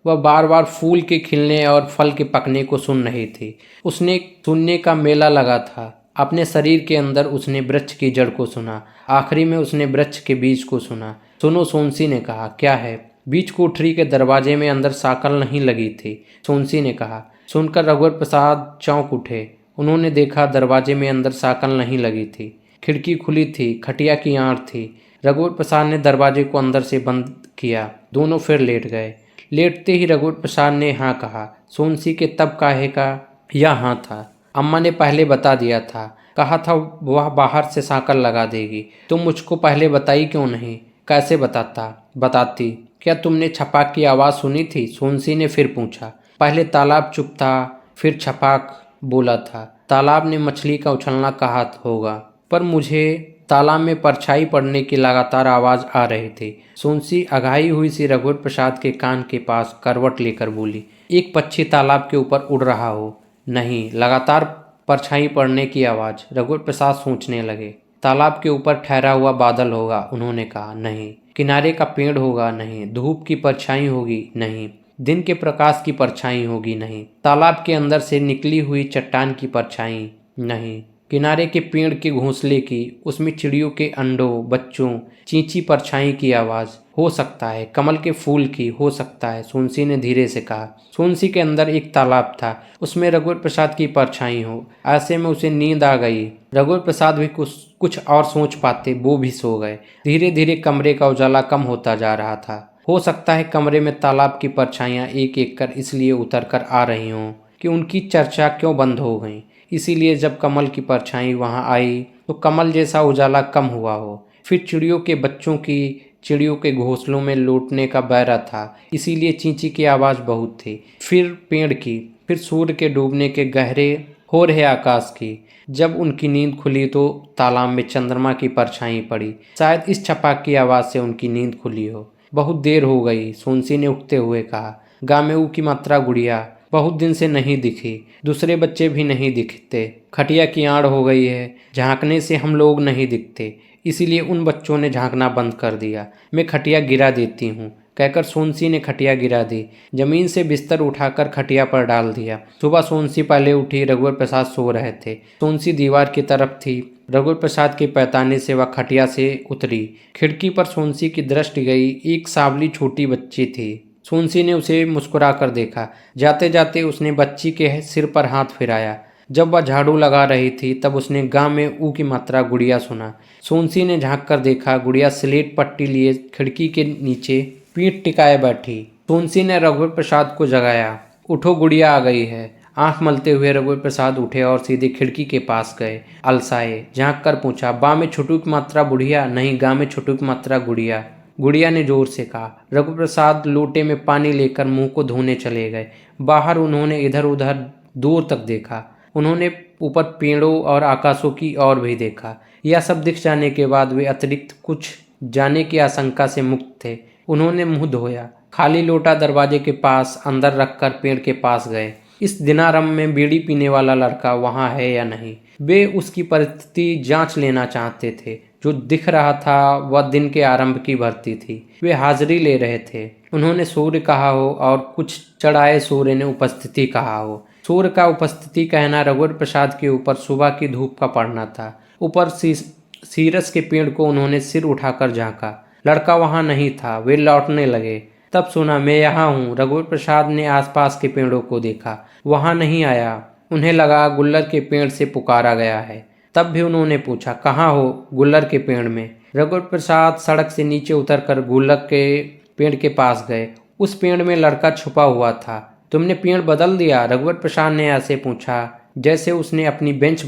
वह बार बार फूल के खिलने और फल के पकने को सुन रही थी। उसने सुनने का मेला लगा था। अपने शरीर के अंदर उसने वृक्ष की जड़ को सुना। आखिरी में उसने वृक्ष के बीज को सुना। सुनो, सोनसी ने कहा। क्या है? बीच कोठरी के दरवाजे में अंदर साकल नहीं लगी थी, सोनसी ने कहा। सुनकर रघुवर प्रसाद चौंक उठे। उन्होंने देखा दरवाजे में अंदर साकल नहीं लगी थी। खिड़की खुली थी, खटिया की आड़ थी। रघुवर प्रसाद ने दरवाजे को अंदर से बंद किया। दोनों फिर लेट गए। लेटते ही रघुवर प्रसाद ने हाँ कहा। सोनसी के तब काहे का यह हाँ था। अम्मा ने पहले बता दिया था, कहा था वह बाहर से साकल लगा देगी। तुम मुझको पहले बताई क्यों नहीं? कैसे बताती। क्या तुमने छपाक की आवाज़ सुनी थी? सोनसी ने फिर पूछा। पहले तालाब चुप था, फिर छपाक बोला था। तालाब ने मछली का उछलना कहा होगा, पर मुझे तालाब में परछाई पड़ने की लगातार आवाज आ रही थी। सोनसी अघाई हुई सी रघुवर प्रसाद के कान के पास करवट लेकर बोली, एक पक्षी तालाब के ऊपर उड़ रहा हो। नहीं, लगातार परछाई पड़ने की आवाज। रघुवर प्रसाद सोचने लगे। तालाब के ऊपर ठहरा हुआ बादल होगा, उन्होंने कहा। नहीं। किनारे का पेड़ होगा? नहीं। धूप की परछाई होगी? नहीं। दिन के प्रकाश की परछाई होगी? नहीं। तालाब के अंदर से निकली हुई चट्टान की परछाई? नहीं। किनारे के पेड़ के घोंसले की, उसमें चिड़ियों के अंडों, बच्चों, चींची परछाई की आवाज? हो सकता है कमल के फूल की, हो सकता है, सोनसी ने धीरे से कहा। सोनसी के अंदर एक तालाब था, उसमें रघुवर प्रसाद की परछाई हो। ऐसे में उसे नींद आ गई। रघुवर प्रसाद भी कुछ और सोच पाते, वो भी सो गए। धीरे धीरे कमरे का उजाला कम होता जा रहा था। हो सकता है कमरे में तालाब की परछाइयां एक एक कर इसलिए उतर कर आ रही हों कि उनकी चर्चा क्यों बंद हो गई। इसीलिए जब कमल की परछाई वहां आई तो कमल जैसा उजाला कम हुआ हो। फिर चिड़ियों के बच्चों की, चिड़ियों के घोंसलों में लौटने का बहरा था, इसीलिए चींची की आवाज़ बहुत थी। फिर पेड़ की, फिर सूर्य के डूबने के गहरे हो रहे आकाश की। जब उनकी नींद खुली तो तालाब में चंद्रमा की परछाई पड़ी। शायद इस छपाक की आवाज़ से उनकी नींद खुली हो। बहुत देर हो गई, सोनसी ने उठते हुए कहा। गाँव में ऊ की मात्रा गुड़िया बहुत दिन से नहीं दिखी। दूसरे बच्चे भी नहीं दिखते। खटिया की आड़ हो गई है, झांकने से हम लोग नहीं दिखते, इसीलिए उन बच्चों ने झांकना बंद कर दिया। मैं खटिया गिरा देती हूँ, कहकर सोनसी ने खटिया गिरा दी। जमीन से बिस्तर उठाकर खटिया पर डाल दिया। सुबह सोनसी पहले उठी, रघुवर प्रसाद सो रहे थे। सोनसी दीवार की तरफ थी। रघुवर प्रसाद के पैताने से वह खटिया से उतरी। खिड़की पर सोनसी की दृष्टि गई। एक सांवली छोटी बच्ची थी। सोनसी ने उसे मुस्कुरा कर देखा। जाते जाते उसने बच्ची के सिर पर हाथ फिराया। जब वह झाड़ू लगा रही थी तब उसने गांव में ऊ की मात्रा गुड़िया सुना। सोनसी ने झांक कर देखा, गुड़िया स्लेट पट्टी लिए खिड़की के नीचे पीठ टिकाए बैठी। सोनसी ने रघुवर प्रसाद को जगाया। उठो, गुड़िया आ गई है। आंख मलते हुए रघुवर प्रसाद उठे और सीधे खिड़की के पास गए। अलसाए, झांक कर पूछा, बा में छोटू की मात्रा बुढ़िया? नहीं, गाँव में छोटू की मात्रा गुड़िया। गुड़िया ने जोर से कहा। रघुवर प्रसाद लोटे में पानी लेकर मुंह को धोने चले गए। बाहर उन्होंने इधर उधर दूर तक देखा। उन्होंने ऊपर पेड़ों और आकाशों की ओर भी देखा। यह सब दिख जाने के बाद वे अतिरिक्त कुछ जाने की आशंका से मुक्त थे। उन्होंने मुंह धोया। खाली लोटा दरवाजे के पास अंदर रखकर पेड़ के पास गए। इस दिनारम में बीड़ी पीने वाला लड़का वहां है या नहीं, वे उसकी परिस्थिति जांच लेना चाहते थे। जो दिख रहा था वह दिन के आरंभ की भर्ती थी। वे हाजिरी ले रहे थे। उन्होंने सूर्य कहा हो और कुछ चढ़ाए सूर्य ने उपस्थिति कहा हो। सूर्य का उपस्थिति कहना रघुवर प्रसाद के ऊपर सुबह की धूप का पड़ना था। ऊपर सीरस के पेड़ को उन्होंने सिर उठाकर झांका। लड़का वहां नहीं था। वे लौटने लगे। तब सुना, मैं यहाँ हूँ। रघुवर प्रसाद ने आसपास के पेड़ों को देखा, वहां नहीं आया। उन्हें लगा गुल्लर के पेड़ से पुकारा गया है। तब भी उन्होंने पूछा, कहाँ हो? गुल्लर के पेड़ में। रघुवर प्रसाद सड़क से नीचे उतरकर गुल्लर के पेड़ के पास गए। उस पेड़ में लड़का छुपा हुआ था। तुमने पेड़ बदल दिया? रघुवर प्रसाद ने ऐसे पूछा जैसे उसने अपनी बेंच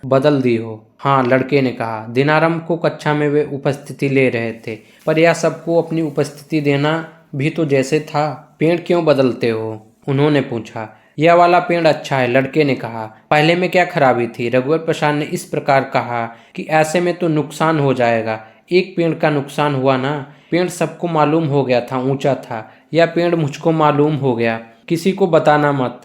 बदल दी हो। हाँ, लड़के ने कहा। दिनारम को कक्षा में वे उपस्थिति ले रहे थे, पर यह सबको अपनी उपस्थिति देना भी तो जैसे था। पेड़ क्यों बदलते हो? उन्होंने पूछा। यह वाला पेड़ अच्छा है, लड़के ने कहा। पहले में क्या खराबी थी? रघुवर प्रसाद ने इस प्रकार कहा कि ऐसे में तो नुकसान हो जाएगा। एक पेड़ का नुकसान हुआ ना। पेड़ सबको मालूम हो गया था, ऊंचा था। यह पेड़ मुझको मालूम हो गया। किसी को बताना मत।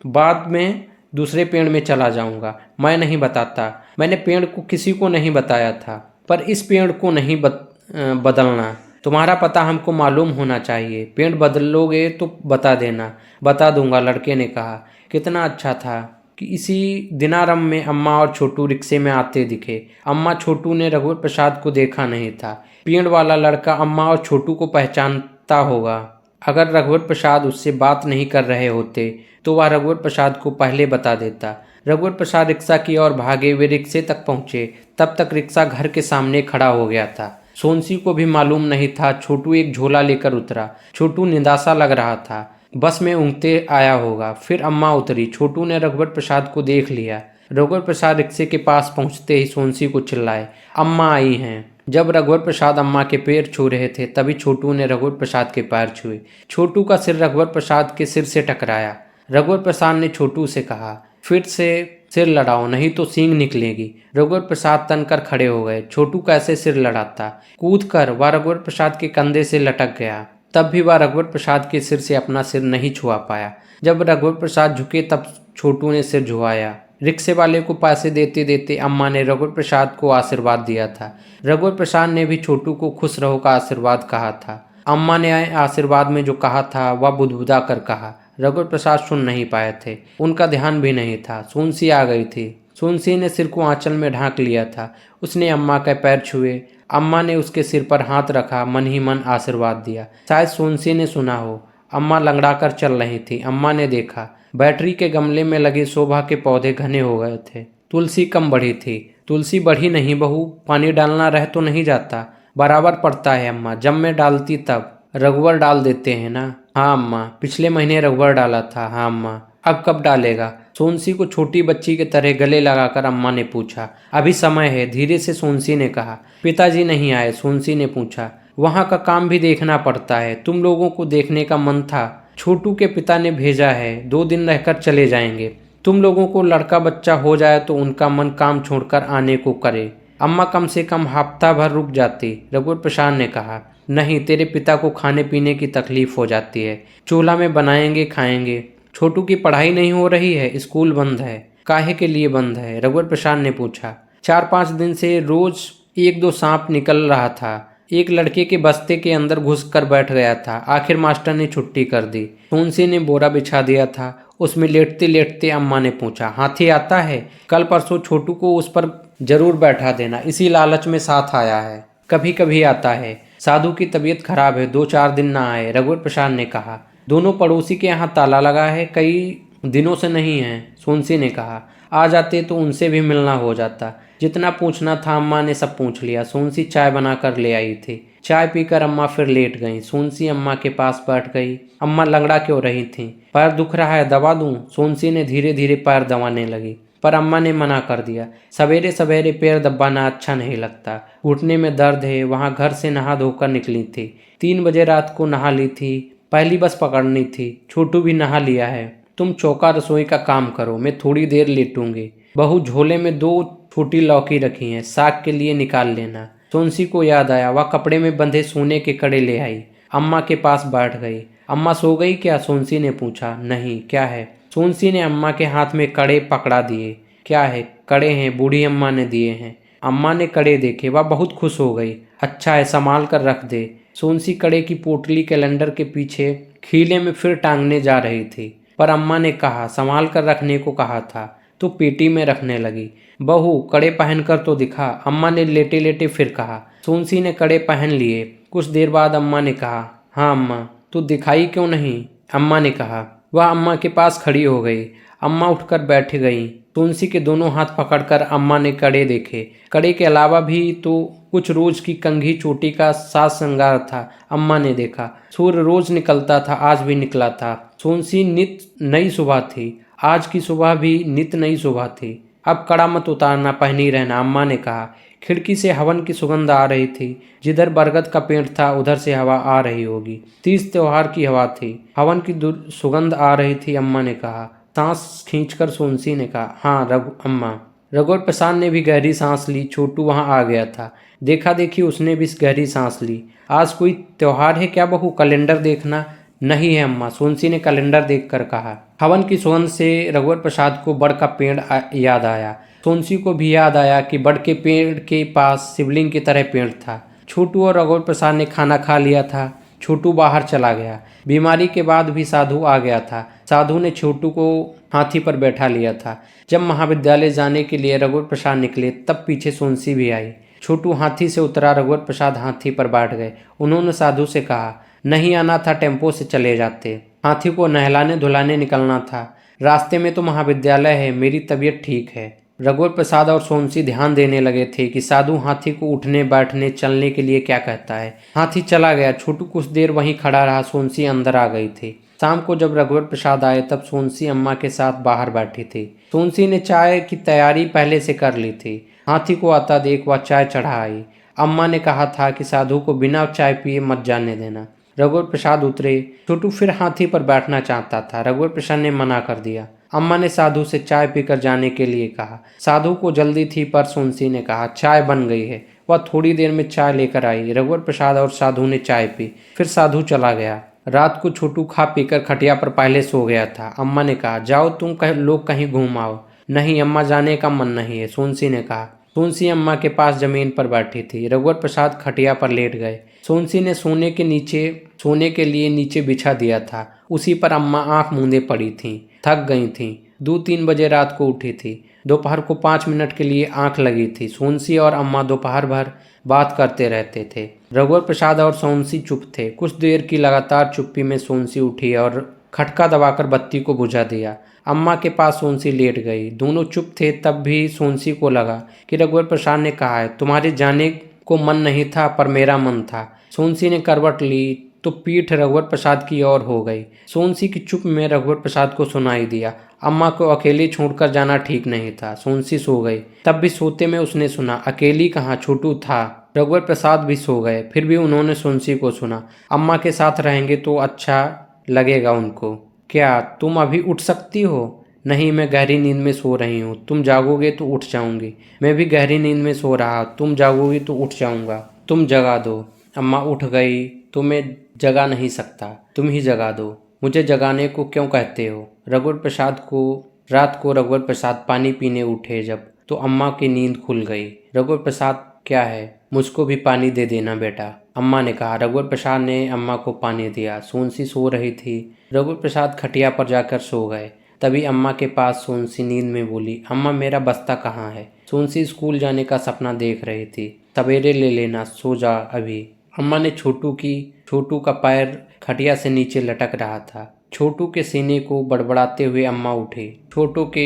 बाद में दूसरे पेड़ में चला जाऊंगा। मैं नहीं बताता। मैंने पेड़ को किसी को नहीं बताया था, पर इस पेड़ को नहीं बदलना। तुम्हारा पता हमको मालूम होना चाहिए। पेड़ बदलोगे तो बता देना। बता दूंगा, लड़के ने कहा। कितना अच्छा था कि इसी दिनारम में अम्मा और छोटू रिक्शे में आते दिखे। अम्मा छोटू ने रघुवर प्रसाद को देखा नहीं था। पेड़ वाला लड़का अम्मा और छोटू को पहचानता होगा। अगर रघुवर प्रसाद उससे बात नहीं कर रहे होते तो वह रघुवर प्रसाद को पहले बता देता। रघुवर प्रसाद रिक्शा की ओर भागे। वे रिक्शे तक पहुंचे, तब तक रिक्शा घर के सामने खड़ा हो गया था। सोनसी को भी मालूम नहीं था। छोटू एक झोला लेकर उतरा। छोटू निराशा लग रहा था। बस में ऊँघते आया होगा। फिर अम्मा उतरी। छोटू ने रघुवर प्रसाद को देख लिया। रघुवर प्रसाद रिक्शे के पास पहुंचते ही सोनसी को चिल्लाए, अम्मा आई हैं। जब रघुवर प्रसाद अम्मा के पैर छू रहे थे तभी छोटू ने रघुवर प्रसाद के पैर छुए। छोटू का सिर रघुवर प्रसाद के सिर से टकराया। रघुवर प्रसाद ने छोटू से कहा, फिर से सिर लड़ाओ नहीं तो सींग निकलेगी। रघुवर प्रसाद तनकर खड़े हो गए। छोटू कैसे सिर लड़ाता। कूद कर वह रघुवर प्रसाद के कंधे से लटक गया। तब भी वह रघुवर प्रसाद के सिर से अपना सिर नहीं छुआ पाया। जब रघुवर प्रसाद झुके तब छोटू ने सिर झुकाया। रिक्शे वाले को पैसे देते देते अम्मा ने रघुवर प्रसाद को आशीर्वाद दिया था। रघुवर प्रसाद ने भी छोटू को खुश रहो का आशीर्वाद कहा था। अम्मा ने आशीर्वाद में जो कहा था वह बुदबुदा कर कहा। रघुवर प्रसाद सुन नहीं पाए थे। उनका ध्यान भी नहीं था। सोनसी आ गई थी। सोनसी ने सिर को आंचल में ढांक लिया था। उसने अम्मा के पैर छुए। अम्मा ने उसके सिर पर हाथ रखा, मन ही मन आशीर्वाद दिया। शायद सोनसी ने सुना हो। अम्मा लंगड़ा कर चल रही थी। अम्मा ने देखा बैटरी के गमले में लगे शोभा के पौधे घने हो गए थे। तुलसी कम बढ़ी थी। तुलसी बढ़ी नहीं बहू, पानी डालना रह तो नहीं जाता। बराबर पड़ता है अम्मा, जब मैं डालती तब। रघुवर डाल देते हैं ना। हाँ अम्मा, पिछले महीने रघुवर डाला था। हाँ अम्मा। अब कब डालेगा। सोनसी को छोटी बच्ची के तरह गले लगाकर अम्मा ने पूछा। अभी समय है, धीरे से सोनसी ने कहा। पिताजी नहीं आए। सोनसी ने पूछा। वहाँ का काम भी देखना पड़ता है। तुम लोगों को देखने का मन था। छोटू के पिता ने भेजा है, 2 दिन रहकर चले जाएंगे। तुम लोगों को लड़का बच्चा हो जाए तो उनका मन काम छोड़कर आने को करे। अम्मा कम से कम हफ्ता भर रुक जाती। रघुवर प्रसाद ने कहा। नहीं, तेरे पिता को खाने पीने की तकलीफ हो जाती है। चूल्हा में बनाएंगे खाएंगे। छोटू की पढ़ाई नहीं हो रही है, स्कूल बंद है। काहे के लिए बंद है। रघुवर प्रसाद ने पूछा। 4-5 दिन से रोज 1-2 सांप निकल रहा था। एक लड़के के बस्ते के अंदर घुस कर बैठ गया था। आखिर मास्टर ने छुट्टी कर दी। सोनसी ने बोरा बिछा दिया था। उसमें लेटते लेटते अम्मा ने पूछा। हाथी आता है। कल परसों छोटू को उस पर जरूर बैठा देना, इसी लालच में साथ आया है। कभी कभी आता है। साधु की तबीयत खराब है, 2-4 दिन ना आए। रघुवर प्रसाद ने कहा। दोनों पड़ोसी के यहाँ ताला लगा है, कई दिनों से नहीं है। सोनसी ने कहा। आ जाते तो उनसे भी मिलना हो जाता। जितना पूछना था अम्मा ने सब पूछ लिया। सोनसी चाय बनाकर ले आई थी। चाय पीकर अम्मा फिर लेट गईं। सोनसी अम्मा के पास बैठ गई। अम्मा लंगड़ा क्यों रही थीं। पैर दुख रहा है, दवा दूं। सोनसी ने धीरे धीरे पैर दबाने लगी, पर अम्मा ने मना कर दिया। सवेरे सवेरे पैर दबाना अच्छा नहीं लगता। घुटने में दर्द है। वहाँ घर से नहा धोकर निकली थी। 3 बजे रात को नहा ली थी। पहली बस पकड़नी थी। छोटू भी नहा लिया है। तुम चौका रसोई का काम करो, मैं थोड़ी देर लेटूंगी। बहू, झोले में 2 छोटी लौकी रखी हैं, साग के लिए निकाल लेना। सोनसी को याद आया। वह कपड़े में बंधे सोने के कड़े ले आई। अम्मा के पास बैठ गई। अम्मा सो गई क्या। सोनसी ने पूछा। नहीं, क्या है। सोनसी ने अम्मा के हाथ में कड़े पकड़ा दिए। क्या है। कड़े हैं, बूढ़ी अम्मा ने दिए हैं। अम्मा ने कड़े देखे। वह बहुत खुश हो गई। अच्छा है, संभाल कर रख दे। सोनसी कड़े की पोटली कैलेंडर के पीछे खीले में फिर टांगने जा रही थी, पर अम्मा ने कहा, संभाल कर रखने को कहा था तो पेटी में रखने लगी। बहू, कड़े पहनकर तो दिखा। अम्मा ने लेटे लेटे फिर कहा। सोनसी ने कड़े पहन लिए। कुछ देर बाद अम्मा ने कहा। हाँ अम्मा, तू दिखाई क्यों नहीं। अम्मा ने कहा। वह अम्मा के पास खड़ी हो गई। अम्मा उठकर बैठ गई। सोनसी के दोनों हाथ पकड़कर अम्मा ने कड़े देखे। कड़े के अलावा भी तो कुछ रोज की कंघी चोटी का साज श्रृंगार था। अम्मा ने देखा। सूर्य रोज निकलता था, आज भी निकला था। सोनसी नित नई सुबह थी। आज की सुबह भी नित नई सुबह थी। अब कड़ा मत उतारना, पहनी रहना, अम्मा ने कहा। खिड़की से हवन की सुगंध आ रही थी। जिधर बरगद का पेड़ था उधर से हवा आ रही होगी। तीज त्योहार की हवा थी। हवन की सुगंध आ रही थी। अम्मा ने कहा। सांस खींचकर सोनसी ने कहा। हाँ अम्मा। रघुवर प्रसाद ने भी गहरी सांस ली। छोटू वहां आ गया था। देखा देखी उसने भी गहरी सांस ली। आज कोई त्योहार है क्या बहू। कैलेंडर देखना। नहीं है अम्मा, सोनसी ने कैलेंडर देखकर कहा। हवन की सुगंध से रघुवर प्रसाद को बड़ का पेड़ याद आया। सोनसी को भी याद आया कि बड़ के पेड़ के पास शिवलिंग की तरह पेड़ था। छोटू और रघुवर प्रसाद ने खाना खा लिया था। छोटू बाहर चला गया। बीमारी के बाद भी साधु आ गया था। साधु ने छोटू को हाथी पर बैठा लिया था। जब महाविद्यालय जाने के लिए रघुवर प्रसाद निकले तब पीछे सोनसी भी आई। छोटू हाथी से उतरा। रघुवर प्रसाद हाथी पर बैठ गए। उन्होंने साधु से कहा। नहीं आना था, टेम्पो से चले जाते। हाथी को नहलाने धुलाने निकलना था। रास्ते में तो महाविद्यालय है। मेरी तबीयत ठीक है। रघुवर प्रसाद और सोनसी ध्यान देने लगे थे कि साधु हाथी को उठने बैठने चलने के लिए क्या कहता है। हाथी चला गया। छोटू कुछ देर वहीं खड़ा रहा। सोनसी अंदर आ गई थी। शाम को जब रघुवर प्रसाद आए तब सोनसी अम्मा के साथ बाहर बैठी थी। सोनसी ने चाय की तैयारी पहले से कर ली थी। हाथी को आता देख वह चाय चढ़ा आई। अम्मा ने कहा था कि साधु को बिना चाय पिए मत जाने देना। रघुवर प्रसाद उतरे। छोटू फिर हाथी पर बैठना चाहता था। रघुवर प्रसाद ने मना कर दिया। अम्मा ने साधु से चाय पीकर जाने के लिए कहा। साधु को जल्दी थी पर सोनसी ने कहा चाय बन गई है। वह थोड़ी देर में चाय लेकर आई। रघुवर प्रसाद और साधु ने चाय पी, फिर साधु चला गया। रात को छोटू खा पीकर खटिया पर पहले सो गया था। अम्मा ने कहा जाओ तुम लोग कहीं घूम आओ। नहीं अम्मा, जाने का मन नहीं है, सोनसी ने कहा। सोनसी अम्मा के पास जमीन पर बैठी थी। रघुवर प्रसाद खटिया पर लेट गए। सोनसी ने सोने के लिए नीचे बिछा दिया था। उसी पर अम्मा आंख मूंदे पड़ी थीं, थक गई थीं। 2-3 बजे रात को उठी थी। दोपहर को 5 मिनट के लिए आंख लगी थी। सोनसी और अम्मा दोपहर भर बात करते रहते थे। रघुवर प्रसाद और सोनसी चुप थे। कुछ देर की लगातार चुप्पी में सोनसी उठी और खटका दबाकर बत्ती को बुझा दिया। अम्मा के पास सोनसी लेट गई। दोनों चुप थे। तब भी सोनसी को लगा कि रघुवर प्रसाद ने कहा है तुम्हारे जाने को मन नहीं था पर मेरा मन था। सोनसी ने करवट ली तो पीठ रघुवर प्रसाद की ओर हो गई। सोनसी की चुप में रघुवर प्रसाद को सुनाई दिया अम्मा को अकेली छोड़कर जाना ठीक नहीं था। सोनसी सो गई। तब भी सोते में उसने सुना अकेली कहाँ, छोटू था। रघुवर प्रसाद भी सो गए। फिर भी उन्होंने सोनसी को सुना अम्मा के साथ रहेंगे तो अच्छा लगेगा उनको। क्या तुम अभी उठ सकती हो? नहीं, मैं गहरी नींद में सो रही हूँ। तुम जागोगे तो उठ जाऊंगी। मैं भी गहरी नींद में सो रहा। तुम जागोगी तो उठ जाऊंगा। तुम जगा दो। अम्मा उठ गई तो मैं जगा नहीं सकता, तुम ही जगा दो। मुझे जगाने को क्यों कहते हो? रात को रघुवर प्रसाद पानी पीने उठे जब, तो अम्मा की नींद खुल गई। रघुवर प्रसाद क्या है, मुझको भी पानी दे देना बेटा, अम्मा ने कहा। रघुवर प्रसाद ने अम्मा को पानी दिया। सोनसी सो रही थी। रघुवर प्रसाद खटिया पर जाकर सो गए। तभी अम्मा के पास सोनसी नींद में बोली अम्मा मेरा बस्ता कहाँ है? सोनसी स्कूल जाने का सपना देख रही थी। सवेरे ले लेना, सो जा अभी। अम्मा ने छोटू का पैर खटिया से नीचे लटक रहा था। छोटू के सीने को बड़बड़ाते हुए अम्मा उठी। छोटू के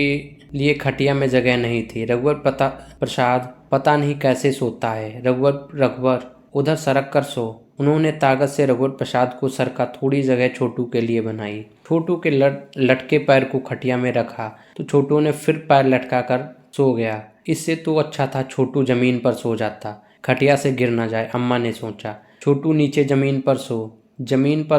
लिए खटिया में जगह नहीं थी। रघुवर प्रसाद पता नहीं कैसे सोता है। रघुवर उधर सरक कर सो। उन्होंने ताकत से रघुवर प्रसाद को सर का थोड़ी जगह छोटू के लिए बनाई। छोटू के लटके पैर को खटिया में रखा तो छोटू ने फिर पैर लटका कर सो गया। इससे तो अच्छा था छोटू जमीन पर सो जाता, खटिया से गिर न जाए, अम्मा ने सोचा। छोटू नीचे जमीन पर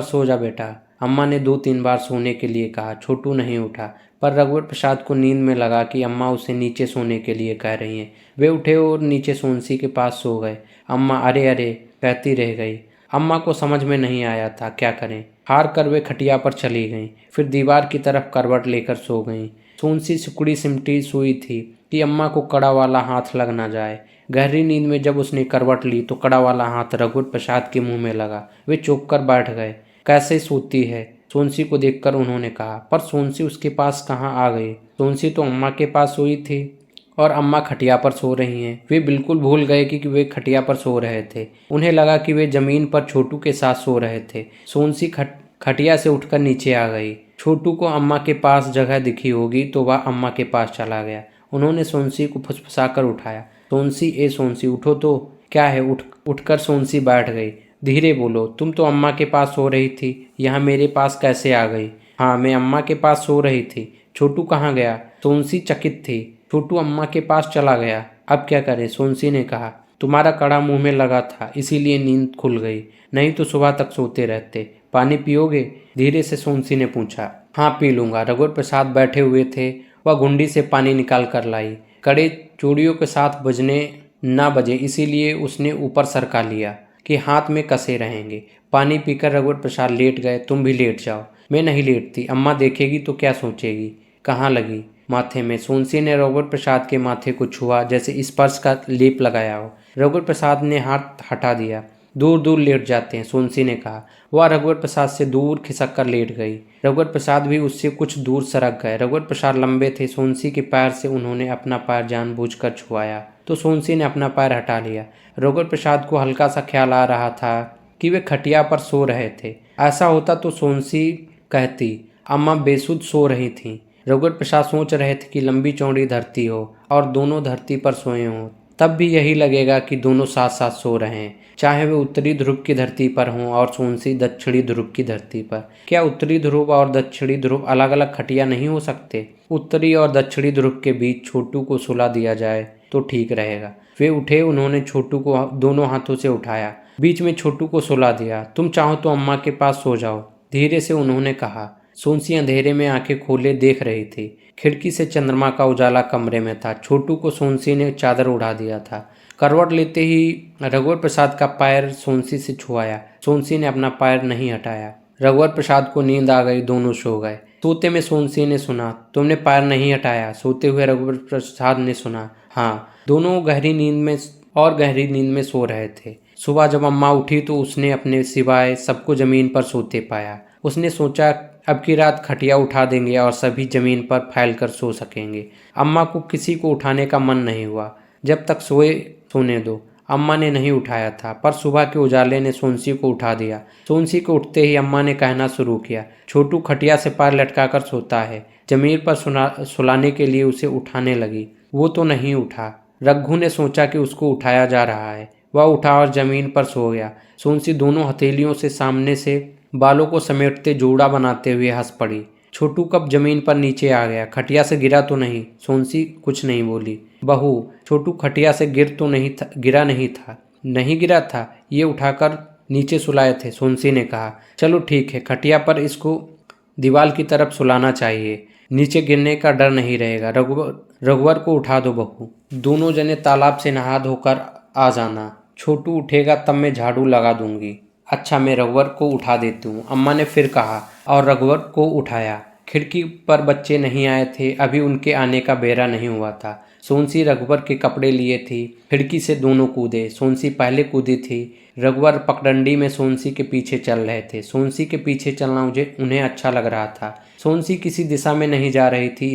सो जा बेटा, अम्मा ने 2-3 बार सोने के लिए कहा। छोटू नहीं उठा, पर रघुवर प्रसाद को नींद में लगा कि अम्मा उसे नीचे सोने के लिए कह रही हैं। वे उठे और नीचे सोनसी के पास सो गए। अम्मा अरे अरे कहती रह गई। अम्मा को समझ में नहीं आया था क्या करें। हार कर वे खटिया पर चली गईं, फिर दीवार की तरफ करवट लेकर सो गईं। सोनसी सिकुड़ी सिमटी सोई थी कि अम्मा को कड़ा वाला हाथ लग ना जाए। गहरी नींद में जब उसने करवट ली तो कड़ा वाला हाथ रघुवर प्रसाद के मुंह में लगा। वे चौंक कर बैठ गए। कैसे सोती है? सोनसी को देखकर उन्होंने कहा। पर सोनसी उसके पास कहाँ आ गई? सोनसी तो अम्मा के पास सोई थी और अम्मा खटिया पर सो रही हैं। वे बिल्कुल भूल गए कि वे खटिया पर सो रहे थे। उन्हें लगा कि वे जमीन पर छोटू के साथ सो रहे थे। सोनसी खटिया से उठकर नीचे आ गई। छोटू को अम्मा के पास जगह दिखी होगी तो वह अम्मा के पास चला गया। उन्होंने सोनसी को फुसफुसाकर उठाया। सोनसी उठो तो। क्या है? उठकर सोनसी बैठ गई। धीरे बोलो, तुम तो अम्मा के पास सो रही थी, यहाँ मेरे पास कैसे आ गई? हाँ, मैं अम्मा के पास सो रही थी। छोटू कहाँ गया? सोनसी चकित थी। छोटू अम्मा के पास चला गया। अब क्या करें? सोनसी ने कहा। तुम्हारा कड़ा मुंह में लगा था इसीलिए नींद खुल गई, नहीं तो सुबह तक सोते रहते। पानी पियोगे? धीरे से सोनसी ने पूछा। हाँ पी लूंगा। रघुवर प्रसाद बैठे हुए थे। वह घुंडी से पानी निकाल कर लाई। कड़े चूड़ियों के साथ बजने ना बजे इसीलिए उसने ऊपर सरका लिया कि हाथ में कसे रहेंगे। पानी पीकर रघुवर प्रसाद लेट गए। तुम भी लेट जाओ। मैं नहीं लेटती, अम्मा देखेगी तो क्या सोचेगी। कहाँ लगी? माथे में। सोनसी ने रघुवर प्रसाद के माथे को छुआ जैसे स्पर्श का लेप लगाया हो। रघुवर प्रसाद ने हाथ हटा दिया। दूर दूर लेट जाते हैं, सोनसी ने कहा। वह रघुवर प्रसाद से दूर खिसक कर लेट गई। रघुवर प्रसाद भी उससे कुछ दूर सरक गए। रघुवर प्रसाद लंबे थे। सोनसी के पैर से उन्होंने अपना पैर जानबूझकर छुआया तो सोनसी ने अपना पैर हटा लिया। रघुवर प्रसाद को हल्का सा ख्याल आ रहा था कि वे खटिया पर सो रहे थे। ऐसा होता तो सोनसी कहती अम्मा बेसुध सो रही थीं। रघुवर प्रसाद सोच रहे थे कि लंबी चौड़ी धरती हो और दोनों धरती पर सोए हों, तब भी यही लगेगा कि दोनों साथ साथ सो रहे हैं, चाहे वे उत्तरी ध्रुव की धरती पर हों और सोनसी दक्षिणी ध्रुव की धरती पर। क्या उत्तरी ध्रुव और दक्षिणी ध्रुव अलग अलग खटिया नहीं हो सकते? उत्तरी और दक्षिणी ध्रुव के बीच छोटू को सुला दिया जाए तो ठीक रहेगा। वे उठे। उन्होंने छोटू को दोनों हाथों से उठाया, बीच में छोटू को सुला दिया। तुम चाहो तो अम्मा के पास सो जाओ, धीरे से उन्होंने कहा। सोनसी अंधेरे में आंखें खोले देख रही थी। खिड़की से चंद्रमा का उजाला कमरे में था। छोटू को सोनसी ने चादर उड़ा दिया था। करवट लेते ही रघुवर प्रसाद का पैर सोनसी से छुआया। सोनसी ने अपना पैर नहीं हटाया। रघुवर प्रसाद को नींद आ गई, दोनों सो गए। सोते में सोनसी ने सुना, तुमने पैर नहीं हटाया? सोते हुए रघुवर प्रसाद ने सुना, हाँ। दोनों गहरी नींद में सो रहे थे। सुबह जब अम्मा उठी तो उसने अपने सिवाय सबको जमीन पर सोते पाया। उसने सोचा अब की रात खटिया उठा देंगे और सभी जमीन पर फैलकर सो सकेंगे। अम्मा को किसी को उठाने का मन नहीं हुआ। जब तक सोए सोने दो। अम्मा ने नहीं उठाया था, पर सुबह के उजाले ने सोनसी को उठा दिया। सोनसी को उठते ही अम्मा ने कहना शुरू किया, छोटू खटिया से पैर लटकाकर सोता है। जमीन पर सुलाने के लिए उसे उठाने लगी। वो तो नहीं उठा। रघु ने सोचा कि उसको उठाया जा रहा है। वह उठा और जमीन पर सो गया। सोनसी दोनों हथेलियों से सामने से बालों को समेटते जोड़ा बनाते हुए हंस पड़ी। छोटू कब जमीन पर नीचे आ गया? खटिया से गिरा तो नहीं? सोनसी कुछ नहीं बोली। बहू, छोटू खटिया से गिरा नहीं था। नहीं गिरा था, ये उठाकर नीचे सुलाए थे, सोनसी ने कहा। चलो ठीक है, खटिया पर इसको दीवार की तरफ सुलाना चाहिए। नीचे गिरने का डर नहीं रहेगा। रघुवर को उठा दो बहू। दोनों जने तालाब से नहा धोकर आ जाना। छोटू उठेगा तब मैं झाड़ू लगा दूंगी। अच्छा, मैं रघुवर को उठा देती हूँ, अम्मा ने फिर कहा और रघुवर को उठाया। खिड़की पर बच्चे नहीं आए थे। अभी उनके आने का बेरा नहीं हुआ था। सोनसी रघुवर के कपड़े लिए थी। खिड़की से दोनों कूदे। सोनसी पहले कूदी थी। रघुवर पगडंडी में सोनसी के पीछे चल रहे थे। सोनसी के पीछे चलना उन्हें अच्छा लग रहा था। सोनसी किसी दिशा में नहीं जा रही थी,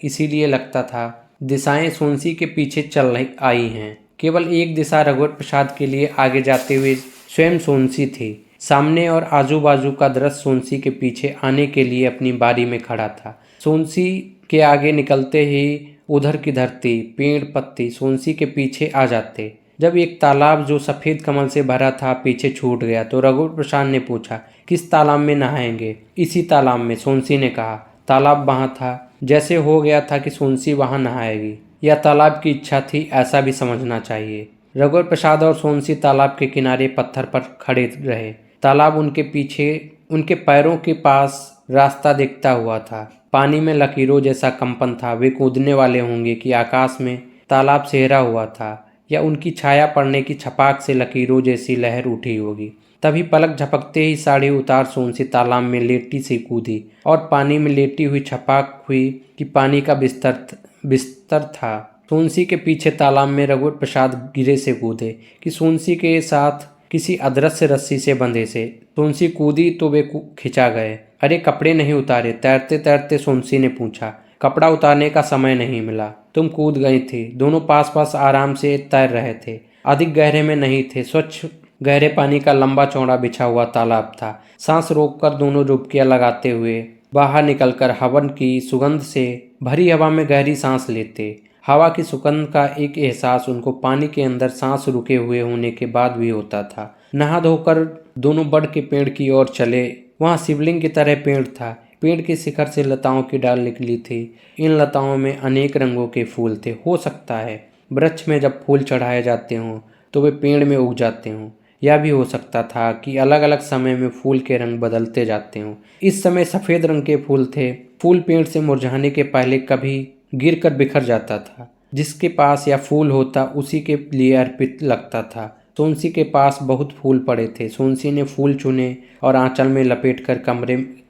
इसीलिए लगता था दिशाएं सोनसी के पीछे चल रही आई हैं। केवल एक दिशा रघुवर प्रसाद के लिए आगे जाते हुए स्वयं सोनसी थी। सामने और आजू बाजू का दृश्य सोनसी के पीछे आने के लिए अपनी बारी में खड़ा था। सोनसी के आगे निकलते ही उधर की धरती, पेड़, पत्ती सोनसी के पीछे आ जाते। जब एक तालाब जो सफ़ेद कमल से भरा था पीछे छूट गया तो रघुवर प्रसाद ने पूछा, किस तालाब में नहाएंगे? इसी तालाब में, सोनसी ने कहा। तालाब वहाँ था। जैसे हो गया था कि सोनसी वहाँ नहाएगी। यह तालाब की इच्छा थी, ऐसा भी समझना चाहिए। रघुवर प्रसाद और सोनसी तालाब के किनारे पत्थर पर खड़े रहे। तालाब उनके पीछे, उनके पैरों के पास रास्ता दिखता हुआ था। पानी में लकीरों जैसा कंपन था। वे कूदने वाले होंगे कि आकाश में तालाब सेहरा हुआ था, या उनकी छाया पड़ने की छपाक से लकीरों जैसी लहर उठी होगी। तभी पलक झपकते ही साड़ी उतार सोनसी तालाब में लेटी सी कूदी और पानी में लेटी हुई छपाक हुई कि पानी का बिस्तर था। सोनसी के पीछे तालाब में रघुवर प्रसाद गिरे से कूदे कि सोनसी के साथ किसी अदृश्य रस्सी से बंधे से। सोनसी कूदी तो वे खिंचा गए। अरे, कपड़े नहीं उतारे? तैरते तैरते सोनसी ने पूछा। कपड़ा उतारने का समय नहीं मिला, तुम कूद गई थी। दोनों पास पास आराम से तैर रहे थे। अधिक गहरे में नहीं थे। स्वच्छ गहरे पानी का लंबा चौड़ा बिछा हुआ तालाब था। सांस रोककर दोनों डुबकियां लगाते हुए बाहर निकलकर हवन की सुगंध से भरी हवा में गहरी सांस लेते। हवा की सुगंध का एक एहसास उनको पानी के अंदर सांस रुके हुए होने के बाद भी होता था। नहा धोकर दोनों बड़ के पेड़ की ओर चले। वहाँ शिवलिंग की तरह पेड़ था। पेड़ के शिखर से लताओं की डाल निकली थी। इन लताओं में अनेक रंगों के फूल थे। हो सकता है वृक्ष में जब फूल चढ़ाए जाते हों तो वे पेड़ में उग जाते हों। यह भी हो सकता था कि अलग अलग समय में फूल के रंग बदलते जाते हों। इस समय सफ़ेद रंग के फूल थे। फूल पेड़ से मुरझाने के पहले कभी गिर कर बिखर जाता था। जिसके पास यह फूल होता उसी के लिए अर्पित लगता था। सोनसी के पास बहुत फूल पड़े थे। सोनसी ने फूल चुने और आंचल में लपेटकर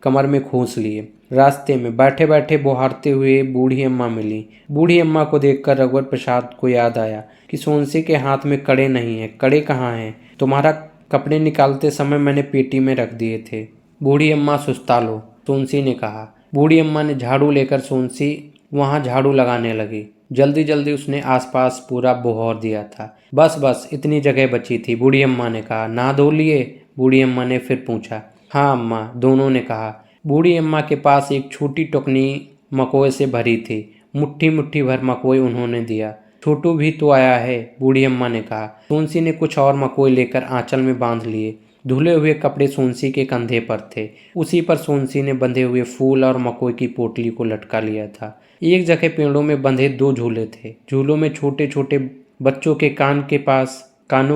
कमर में खोस लिए। रास्ते में बैठे बैठे बोहारते हुए बूढ़ी अम्मा मिली। बूढ़ी अम्मा को देखकर रघुवर प्रसाद को याद आया कि सोनसी के हाथ में कड़े नहीं हैं। कड़े कहाँ हैं? तुम्हारा कपड़े निकालते समय मैंने पेटी में रख दिए थे। बूढ़ी अम्मा सुस्ता लो, सोनसी ने कहा। बूढ़ी अम्मा ने झाड़ू लेकर सोनसी वहाँ झाड़ू लगाने लगी। जल्दी जल्दी उसने आसपास पूरा बौहार दिया था। बस बस, इतनी जगह बची थी, बूढ़ी अम्मा ने कहा। नहा धो लिए? बूढ़ी अम्मा ने फिर पूछा। हाँ अम्मा, दोनों ने कहा। बूढ़ी अम्मा के पास एक छोटी टोकनी मकोए से भरी थी। मुट्ठी मुट्ठी भर मकोए उन्होंने दिया। छोटू भी तो आया है, बूढ़ी अम्मा ने कहा। सोनसी ने कुछ और मकोए लेकर आंचल में बांध लिए। धुले हुए कपड़े सोनसी के कंधे पर थे। उसी पर सोनसी ने बंधे हुए फूल और मकोई की पोटली को लटका लिया था। एक जगह पेड़ों में बंधे दो झूले थे। झूलों में छोटे छोटे बच्चों के कानों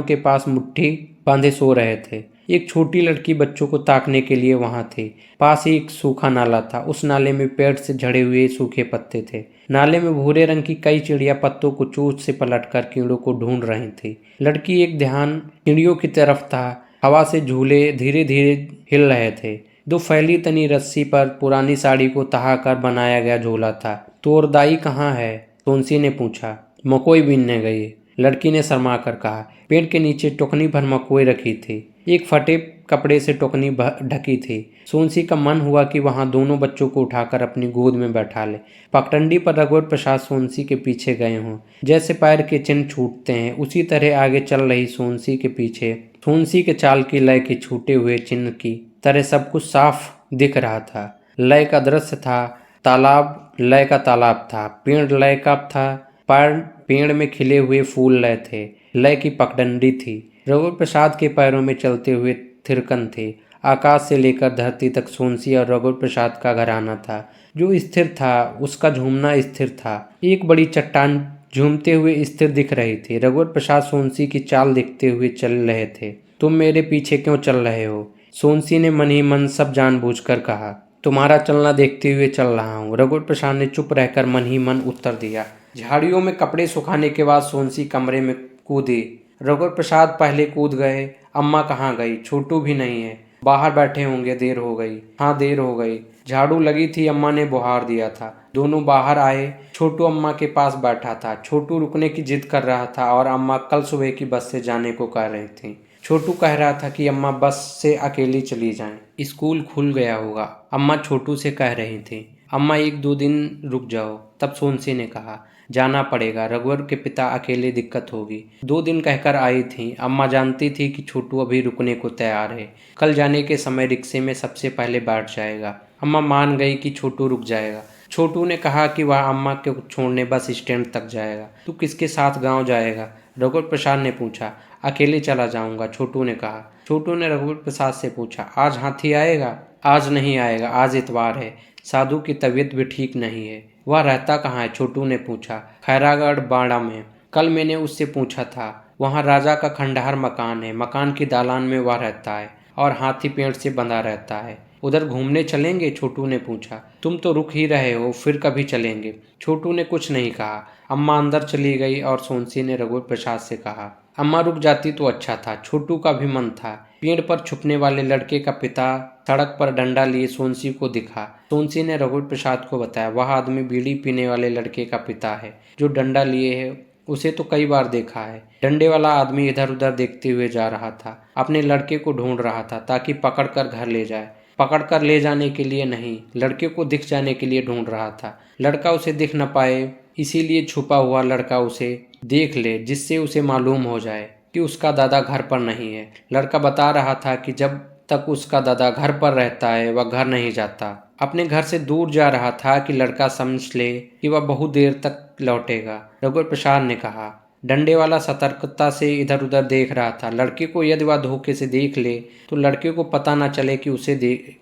के पास मुट्ठी बांधे सो रहे थे। एक छोटी लड़की बच्चों को ताकने के लिए वहां थी। पास ही एक सूखा नाला था। उस नाले में पेड़ से झड़े हुए सूखे पत्ते थे। नाले में भूरे रंग की कई चिड़िया पत्तों को चोंच से पलटकर कीड़ों को ढूंढ रही थी। लड़की एक ध्यान चिड़ियों की तरफ था। हवा से झूले धीरे धीरे हिल रहे थे। दो फैली तनी रस्सी पर पुरानी साड़ी को तहाकर बनाया गया झूला था। तोर दाई कहाँ है? सोनसी ने पूछा। मकोई बीनने गई, लड़की ने शर्मा कर कहा। पेड़ के नीचे टोकनी भर मकोई रखी थी। एक फटे कपड़े से टोकनी ढकी थी। सोनसी का मन हुआ कि वहां दोनों बच्चों को उठाकर अपनी गोद में बैठा ले। पगडंडी पर रघुवर प्रसाद सोनसी के पीछे गए हों। जैसे पैर के चिन्ह छूटते हैं उसी तरह आगे चल रही सोनसी के पीछे सोनसी के चाल की लय के छूटे हुए चिन्ह की तरह सब कुछ साफ दिख रहा था। लय का दृश्य था। तालाब लय का तालाब था। पेड़ लय का था। पेड़ में खिले हुए फूल लय थे। लय की पगडंडी थी। रघुवर प्रसाद के पैरों में चलते हुए थिरकन थे। आकाश से लेकर धरती तक सोनसी और रघुवर प्रसाद का घराना था जो स्थिर था। उसका झूमना स्थिर था। एक बड़ी चट्टान झूमते हुए स्थिर दिख रही थी। रघुवर प्रसाद सोनसी की चाल देखते हुए चल रहे थे। तुम मेरे पीछे क्यों चल रहे हो? सोनसी ने मन ही मन सब जानबूझकर कहा। तुम्हारा चलना देखते हुए चल रहा हूँ, रघुवर प्रसाद ने चुप रहकर मन ही मन उत्तर दिया। झाड़ियों में कपड़े सुखाने के बाद सोनसी कमरे में कूदी। रघुवर प्रसाद पहले कूद गए। अम्मा कहाँ गई? छोटू भी नहीं है। बाहर बैठे होंगे, देर हो गई। हाँ, देर हो गई। झाड़ू लगी थी, अम्मा ने बुहार दिया था। दोनों बाहर आए। छोटू अम्मा के पास बैठा था। छोटू रुकने की जिद कर रहा था और अम्मा कल सुबह की बस से जाने को कह रही थी। छोटू कह रहा था कि अम्मा बस से अकेली चली जाएं, स्कूल खुल गया होगा। अम्मा छोटू से कह रही थी। अम्मा 1-2 दिन रुक जाओ। तब सोनसी ने कहा, जाना पड़ेगा, रघुवर के पिता अकेले दिक्कत होगी। 2 दिन कहकर आई थी। अम्मा जानती थी कि छोटू अभी रुकने को तैयार है। कल जाने के समय रिक्शे में सबसे पहले बैठ जाएगा। अम्मा मान गई कि छोटू रुक जाएगा। छोटू ने कहा कि वह अम्मा को छोड़ने बस स्टैंड तक जाएगा। तू किसके साथ गांव जाएगा? रघुवर प्रसाद ने पूछा। अकेले चला जाऊंगा, छोटू ने कहा। छोटू ने रघुवर प्रसाद से पूछा, आज हाथी आएगा? आज नहीं आएगा, आज इतवार है। साधु की तबीयत भी ठीक नहीं है। वह रहता कहाँ है? छोटू ने पूछा। खैरागढ़ बाड़ा में। कल मैंने उससे पूछा था। वहाँ राजा का खंडहर मकान है। मकान की दालान में वह रहता है और हाथी पेड़ से बंधा रहता है। उधर घूमने चलेंगे? छोटू ने पूछा। तुम तो रुक ही रहे हो, फिर कभी चलेंगे। छोटू ने कुछ नहीं कहा। अम्मा अंदर चली गई और सोनसी ने रघुवर प्रसाद से कहा, अम्मा रुक जाती तो अच्छा था। छोटू का भी मन था। पेड़ पर छुपने वाले लड़के का पिता सड़क पर डंडा लिए सोनसी को दिखा। सोनसी ने रघुवर प्रसाद को बताया, वह आदमी बीड़ी पीने वाले लड़के का पिता है जो डंडा लिए है। उसे तो कई बार देखा है। डंडे वाला आदमी इधर उधर देखते हुए जा रहा था। अपने लड़के को ढूंढ रहा था ताकि पकड़कर घर ले जाए। पकड़कर ले जाने के लिए नहीं, लड़के को दिख जाने के लिए ढूंढ रहा था। लड़का उसे दिख न पाए इसीलिए छुपा हुआ लड़का उसे देख ले, जिससे उसे मालूम हो जाए कि उसका दादा घर पर नहीं है। लड़का बता रहा था कि जब तक उसका दादा घर पर रहता है वह घर नहीं जाता। अपने घर से दूर जा रहा था कि लड़का समझ ले कि वह बहुत देर तक लौटेगा। रघुवर प्रसाद ने कहा। डंडे वाला सतर्कता से इधर उधर देख रहा था। लड़के को यदि वह धोखे से देख ले तो लड़के को पता न चले कि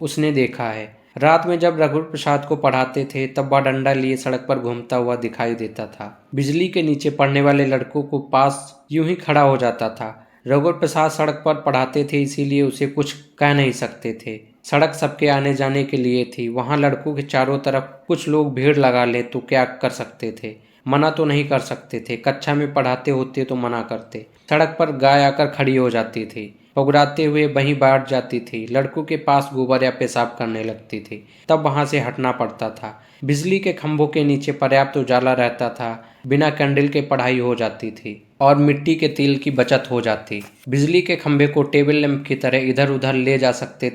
उसने देखा है। रात में जब रघुवर प्रसाद को पढ़ाते थे तब वह डंडा लिए सड़क पर घूमता हुआ दिखाई देता था। बिजली के नीचे पढ़ने वाले लड़कों को पास यूं ही खड़ा हो जाता था। रघुवर प्रसाद सड़क पर पढ़ाते थे इसीलिए उसे कुछ कह नहीं सकते थे। सड़क सबके आने जाने के लिए थी। वहां लड़कों के चारों तरफ कुछ लोग भीड़ लगा ले तो क्या कर सकते थे? मना तो नहीं कर सकते थे। कक्षा में पढ़ाते होते तो मना करते। सड़क पर गाय आकर खड़ी हो जाती थी, पगुराते हुए वहीं बैठ जाती थी। लड़कों के पास गोबर या पेशाब करने लगती थी, तब वहां से हटना पड़ता था। बिजली के खंभों के नीचे पर्याप्त उजाला रहता था। बिना कैंडल के पढ़ाई हो जाती थी और मिट्टी के तेल की बचत हो जाती। बिजली के खंभे को टेबल लैंप की तरह इधर उधर ले जा सकते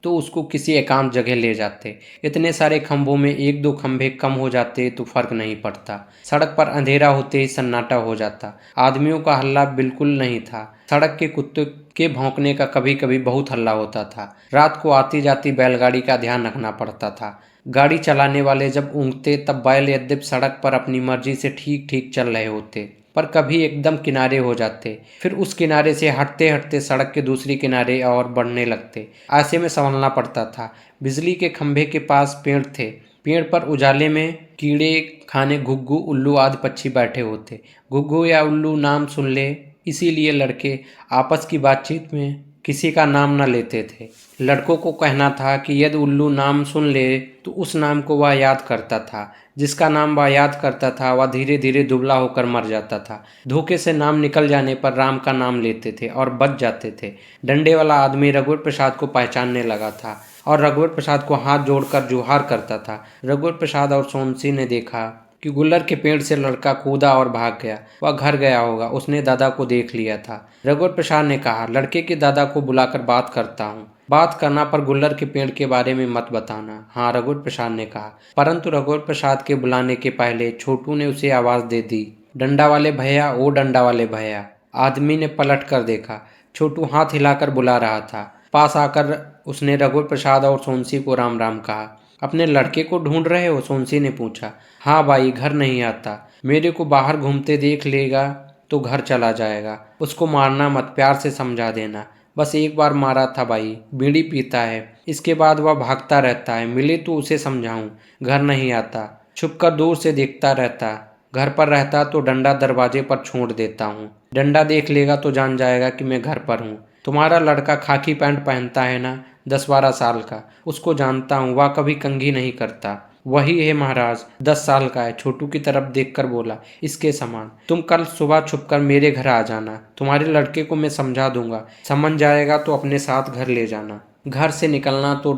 तो उसको किसी एकांत जगह ले जाते। इतने सारे खंभों में 1-2 खंभे कम हो जाते तो फर्क नहीं पड़ता। सड़क पर अंधेरा होते ही सन्नाटा हो जाता। आदमियों का हल्ला बिल्कुल नहीं था। सड़क के कुत्ते के भौंकने का कभी कभी बहुत हल्ला होता था। रात को आती जाती बैलगाड़ी का ध्यान रखना पड़ता था। गाड़ी चलाने वाले जब ऊँघते तब बैल यद्यप सड़क पर अपनी मर्जी से ठीक ठीक चल रहे होते पर कभी एकदम किनारे हो जाते, फिर उस किनारे से हटते हटते सड़क के दूसरी किनारे और बढ़ने लगते। ऐसे में संभलना पड़ता था। बिजली के खंभे के पास पेड़ थे। पेड़ पर उजाले में कीड़े खाने घुग्गू उल्लू आदि पक्षी बैठे होते। घुग्गू या उल्लू नाम सुन ले इसीलिए लड़के आपस की बातचीत में किसी का नाम न लेते थे। लड़कों को कहना था कि यदि उल्लू नाम सुन ले तो उस नाम को वह याद करता था। जिसका नाम वह याद करता था वह धीरे धीरे दुबला होकर मर जाता था। धोखे से नाम निकल जाने पर राम का नाम लेते थे और बच जाते थे। डंडे वाला आदमी रघुवर प्रसाद को पहचानने लगा था और रघुवर प्रसाद को हाथ जोड़कर जुहार करता था। रघुवर प्रसाद और सोनसी ने देखा कि गुल्लर के पेड़ से लड़का कूदा और भाग गया। वह घर गया होगा, उसने दादा को देख लिया था। रघुवर प्रसाद ने कहा, लड़के के दादा को बुलाकर बात करता हूँ। बात करना पर गुल्लर के पेड़ के बारे में मत बताना। हाँ, रघुवर प्रसाद ने कहा। परंतु रघुवर प्रसाद के बुलाने के पहले छोटू ने उसे आवाज दे दी, डंडा वाले भैया, ओ डंडा वाले भैया। आदमी ने पलट कर देखा। छोटू हाथ हिलाकर बुला रहा था। पास आकर उसने रघुवर प्रसाद और सोनसी को राम राम कहा। अपने लड़के को ढूंढ रहे हो? सोनसी ने पूछा। हाँ भाई, घर नहीं आता। मेरे को बाहर घूमते देख लेगा तो घर चला जाएगा। उसको मारना मत, प्यार से समझा देना। बस एक बार मारा था भाई, बीड़ी पीता है, इसके बाद वह भागता रहता है। मिले तो उसे समझाऊं, घर नहीं आता। छुपकर दूर से देखता रहता। घर पर रहता तो डंडा दरवाजे पर छोड़ देता हूँ। डंडा देख लेगा तो जान जाएगा कि मैं घर पर हूँ। तुम्हारा लड़का खाकी पैंट पहनता है ना, 10-12 साल का, उसको जानता हूँ, वह कभी कंघी नहीं करता। वही है महाराज, 10 साल का है। छोटू की तरफ देखकर बोला, इसके समान। तुम कल सुबह छुपकर मेरे घर आ जाना। तुम्हारे लड़के को मैं समझा दूंगा। समझ जाएगा तो अपने साथ घर ले जाना। घर से निकलना तो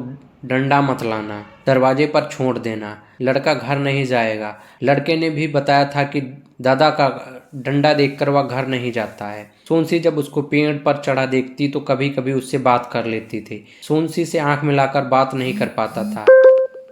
डंडा मत लाना, दरवाजे पर छोड़ देना। लड़का घर नहीं जाएगा। लड़के ने भी बताया था कि दादा का डंडा देखकर वह घर नहीं जाता है। सोनसी जब उसको पेड़ पर चढ़ा देखती तो कभी कभी उससे बात कर लेती थी। सोनसी से आंख मिलाकर बात नहीं कर पाता था।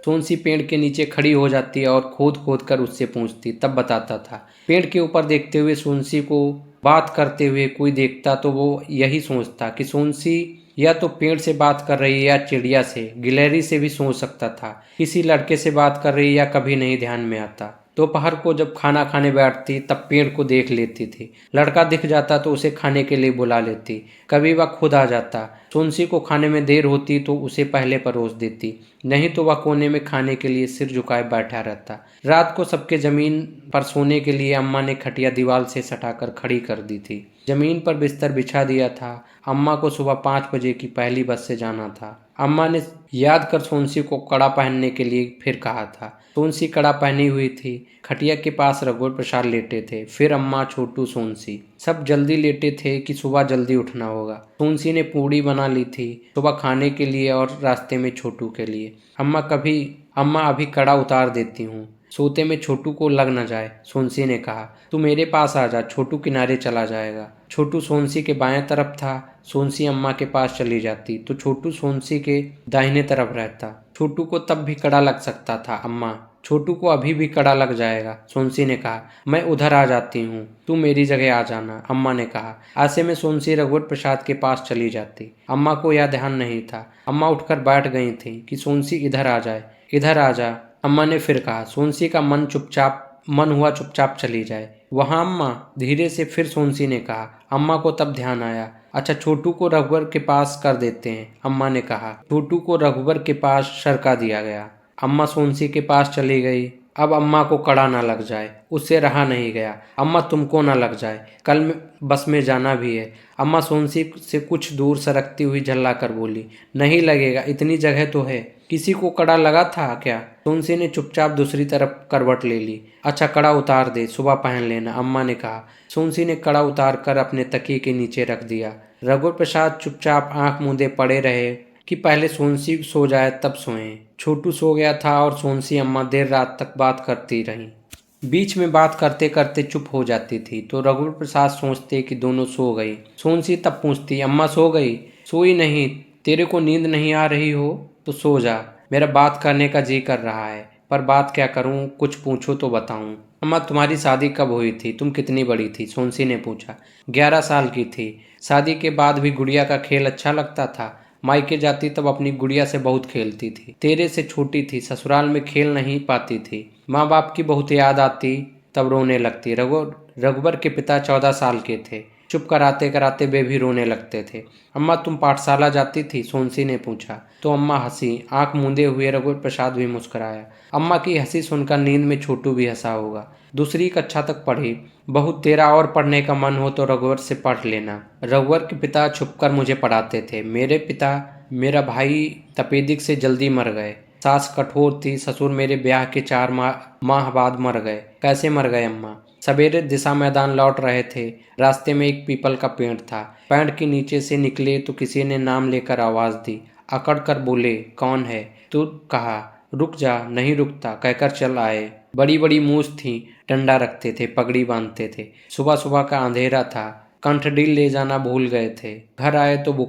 सोनसी पेड़ के नीचे खड़ी हो जाती और खोद खोद कर उससे पूछती, तब बताता था। पेड़ के ऊपर देखते हुए सोनसी को बात करते हुए कोई देखता तो वो यही सोचता कि सोनसी या तो पेड़ से बात कर रही है या चिड़िया से, गिलहरी से भी सोच सकता था। किसी लड़के से बात कर रही या कभी नहीं ध्यान में आता। दोपहर को जब खाना खाने बैठती तब पेड़ को देख लेती थी। लड़का दिख जाता तो उसे खाने के लिए बुला लेती। कभी वह खुद आ जाता। सोनसी को खाने में देर होती तो उसे पहले परोस देती, नहीं तो वह कोने में खाने के लिए सिर झुकाए बैठा रहता। रात को सबके जमीन पर सोने के लिए अम्मा ने खटिया दीवार से सटाकर खड़ी कर दी थी। जमीन पर बिस्तर बिछा दिया था। अम्मा को सुबह 5 बजे की पहली बस से जाना था। अम्मा ने याद कर सोनसी को कड़ा पहनने के लिए फिर कहा था। सोनसी कड़ा पहनी हुई थी। खटिया के पास रघुवर प्रसाद लेटे थे, फिर अम्मा, छोटू, सोनसी। सब जल्दी लेटे थे कि सुबह जल्दी उठना होगा। सोनसी ने पूड़ी बना ली थी सुबह खाने के लिए और रास्ते में छोटू के लिए। अम्मा अभी कड़ा उतार देती हूँ, सोते में छोटू को लग न जाए। सोनसी ने कहा, तू मेरे पास आ जा, छोटू किनारे चला जाएगा। छोटू सोनसी के बाएं तरफ था। सोनसी अम्मा के पास चली जाती तो छोटू सोनसी के दाहिने तरफ रहता। छोटू को तब भी कड़ा लग सकता था। अम्मा, छोटू को अभी भी कड़ा लग जाएगा। सोनसी ने कहा, मैं उधर आ जाती हूँ, तू मेरी जगह आ जाना। अम्मा ने कहा। ऐसे में सोनसी रघुवर प्रसाद के पास चली जाती। अम्मा को यह ध्यान नहीं था। अम्मा उठकर बैठ गई थी कि सोनसी इधर आ जाए, इधर आ जा। अम्मा ने फिर कहा। सोनसी का मन हुआ चुपचाप चली जाए। वहाँ अम्मा, धीरे से फिर सोनसी ने कहा। अम्मा को तब ध्यान आया, अच्छा छोटू को रघुवर के पास कर देते हैं। अम्मा ने कहा। छोटू को रघुवर के पास सरका दिया गया। अम्मा सोनसी के पास चली गई। अब अम्मा को कड़ा ना लग जाए, उससे रहा नहीं गया। अम्मा, तुमको ना लग जाए, कल बस में जाना भी है। अम्मा सोनसी से कुछ दूर सरकती हुई झल्ला कर बोली, नहीं लगेगा, इतनी जगह तो है। किसी को कड़ा लगा था क्या? सोनसी ने चुपचाप दूसरी तरफ करवट ले ली। अच्छा कड़ा उतार दे, सुबह पहन लेना, अम्मा ने कहा। सोनसी ने कड़ा उतार कर अपने तकिए के नीचे रख दिया। रघुवर प्रसाद चुपचाप आंख मूंदे पड़े रहे कि पहले सोनसी सो जाए तब सोएं। छोटू सो गया था और सोनसी अम्मा देर रात तक बात करती रहीं। बीच में बात करते करते चुप हो जाती थी तो रघुवर प्रसाद सोचते कि दोनों सो गई। सोनसी तब पूछती, अम्मा सो गई? सोई नहीं, तेरे को नींद नहीं आ रही हो तो सो जा। मेरा बात करने का जी कर रहा है, पर बात क्या करूं, कुछ पूछो तो बताऊं। अम्मा, तुम्हारी शादी कब हुई थी? तुम कितनी बड़ी थी? सोनसी ने पूछा। 11 साल की थी। शादी के बाद भी गुड़िया का खेल अच्छा लगता था। मायके जाती तब अपनी गुड़िया से बहुत खेलती थी। तेरे से छोटी थी, ससुराल में खेल नहीं पाती थी। माँ बाप की बहुत याद आती, तब रोने लगती। रघुवर के पिता 14 साल के थे। चुप कराते कराते वे भी रोने लगते थे। अम्मा, तुम पाठशाला जाती थी? सोनसी ने पूछा। तो अम्मा हंसी। आंख मूंदे हुए रघुवर प्रसाद भी मुस्कुराया। अम्मा की हंसी सुनकर नींद में छोटू भी हंसा होगा। दूसरी कक्षा तक पढ़ी। बहुत तेरा और पढ़ने का मन हो तो रघुवर से पढ़ लेना। रघुवर के पिता छुपकर मुझे पढ़ाते थे। मेरा भाई तपेदिक से जल्दी मर गए। सास कठोर थी। ससुर मेरे ब्याह के 4 माह बाद मर गए। कैसे मर गए अम्मा? सवेरे दिशा मैदान लौट रहे थे। रास्ते में एक पीपल का पेड़ था। पेड़ के नीचे से निकले तो किसी ने नाम लेकर आवाज दी। अकड़ कर बोले, कौन है? तो कहा, रुक जा। नहीं रुकता कहकर चल आए। बड़ी बड़ी मूछ थी। डंडा रखते थे, पगड़ी बांधते थे। सुबह सुबह का अंधेरा था। कंठडील ले जाना भूल गए थे। घर आए तो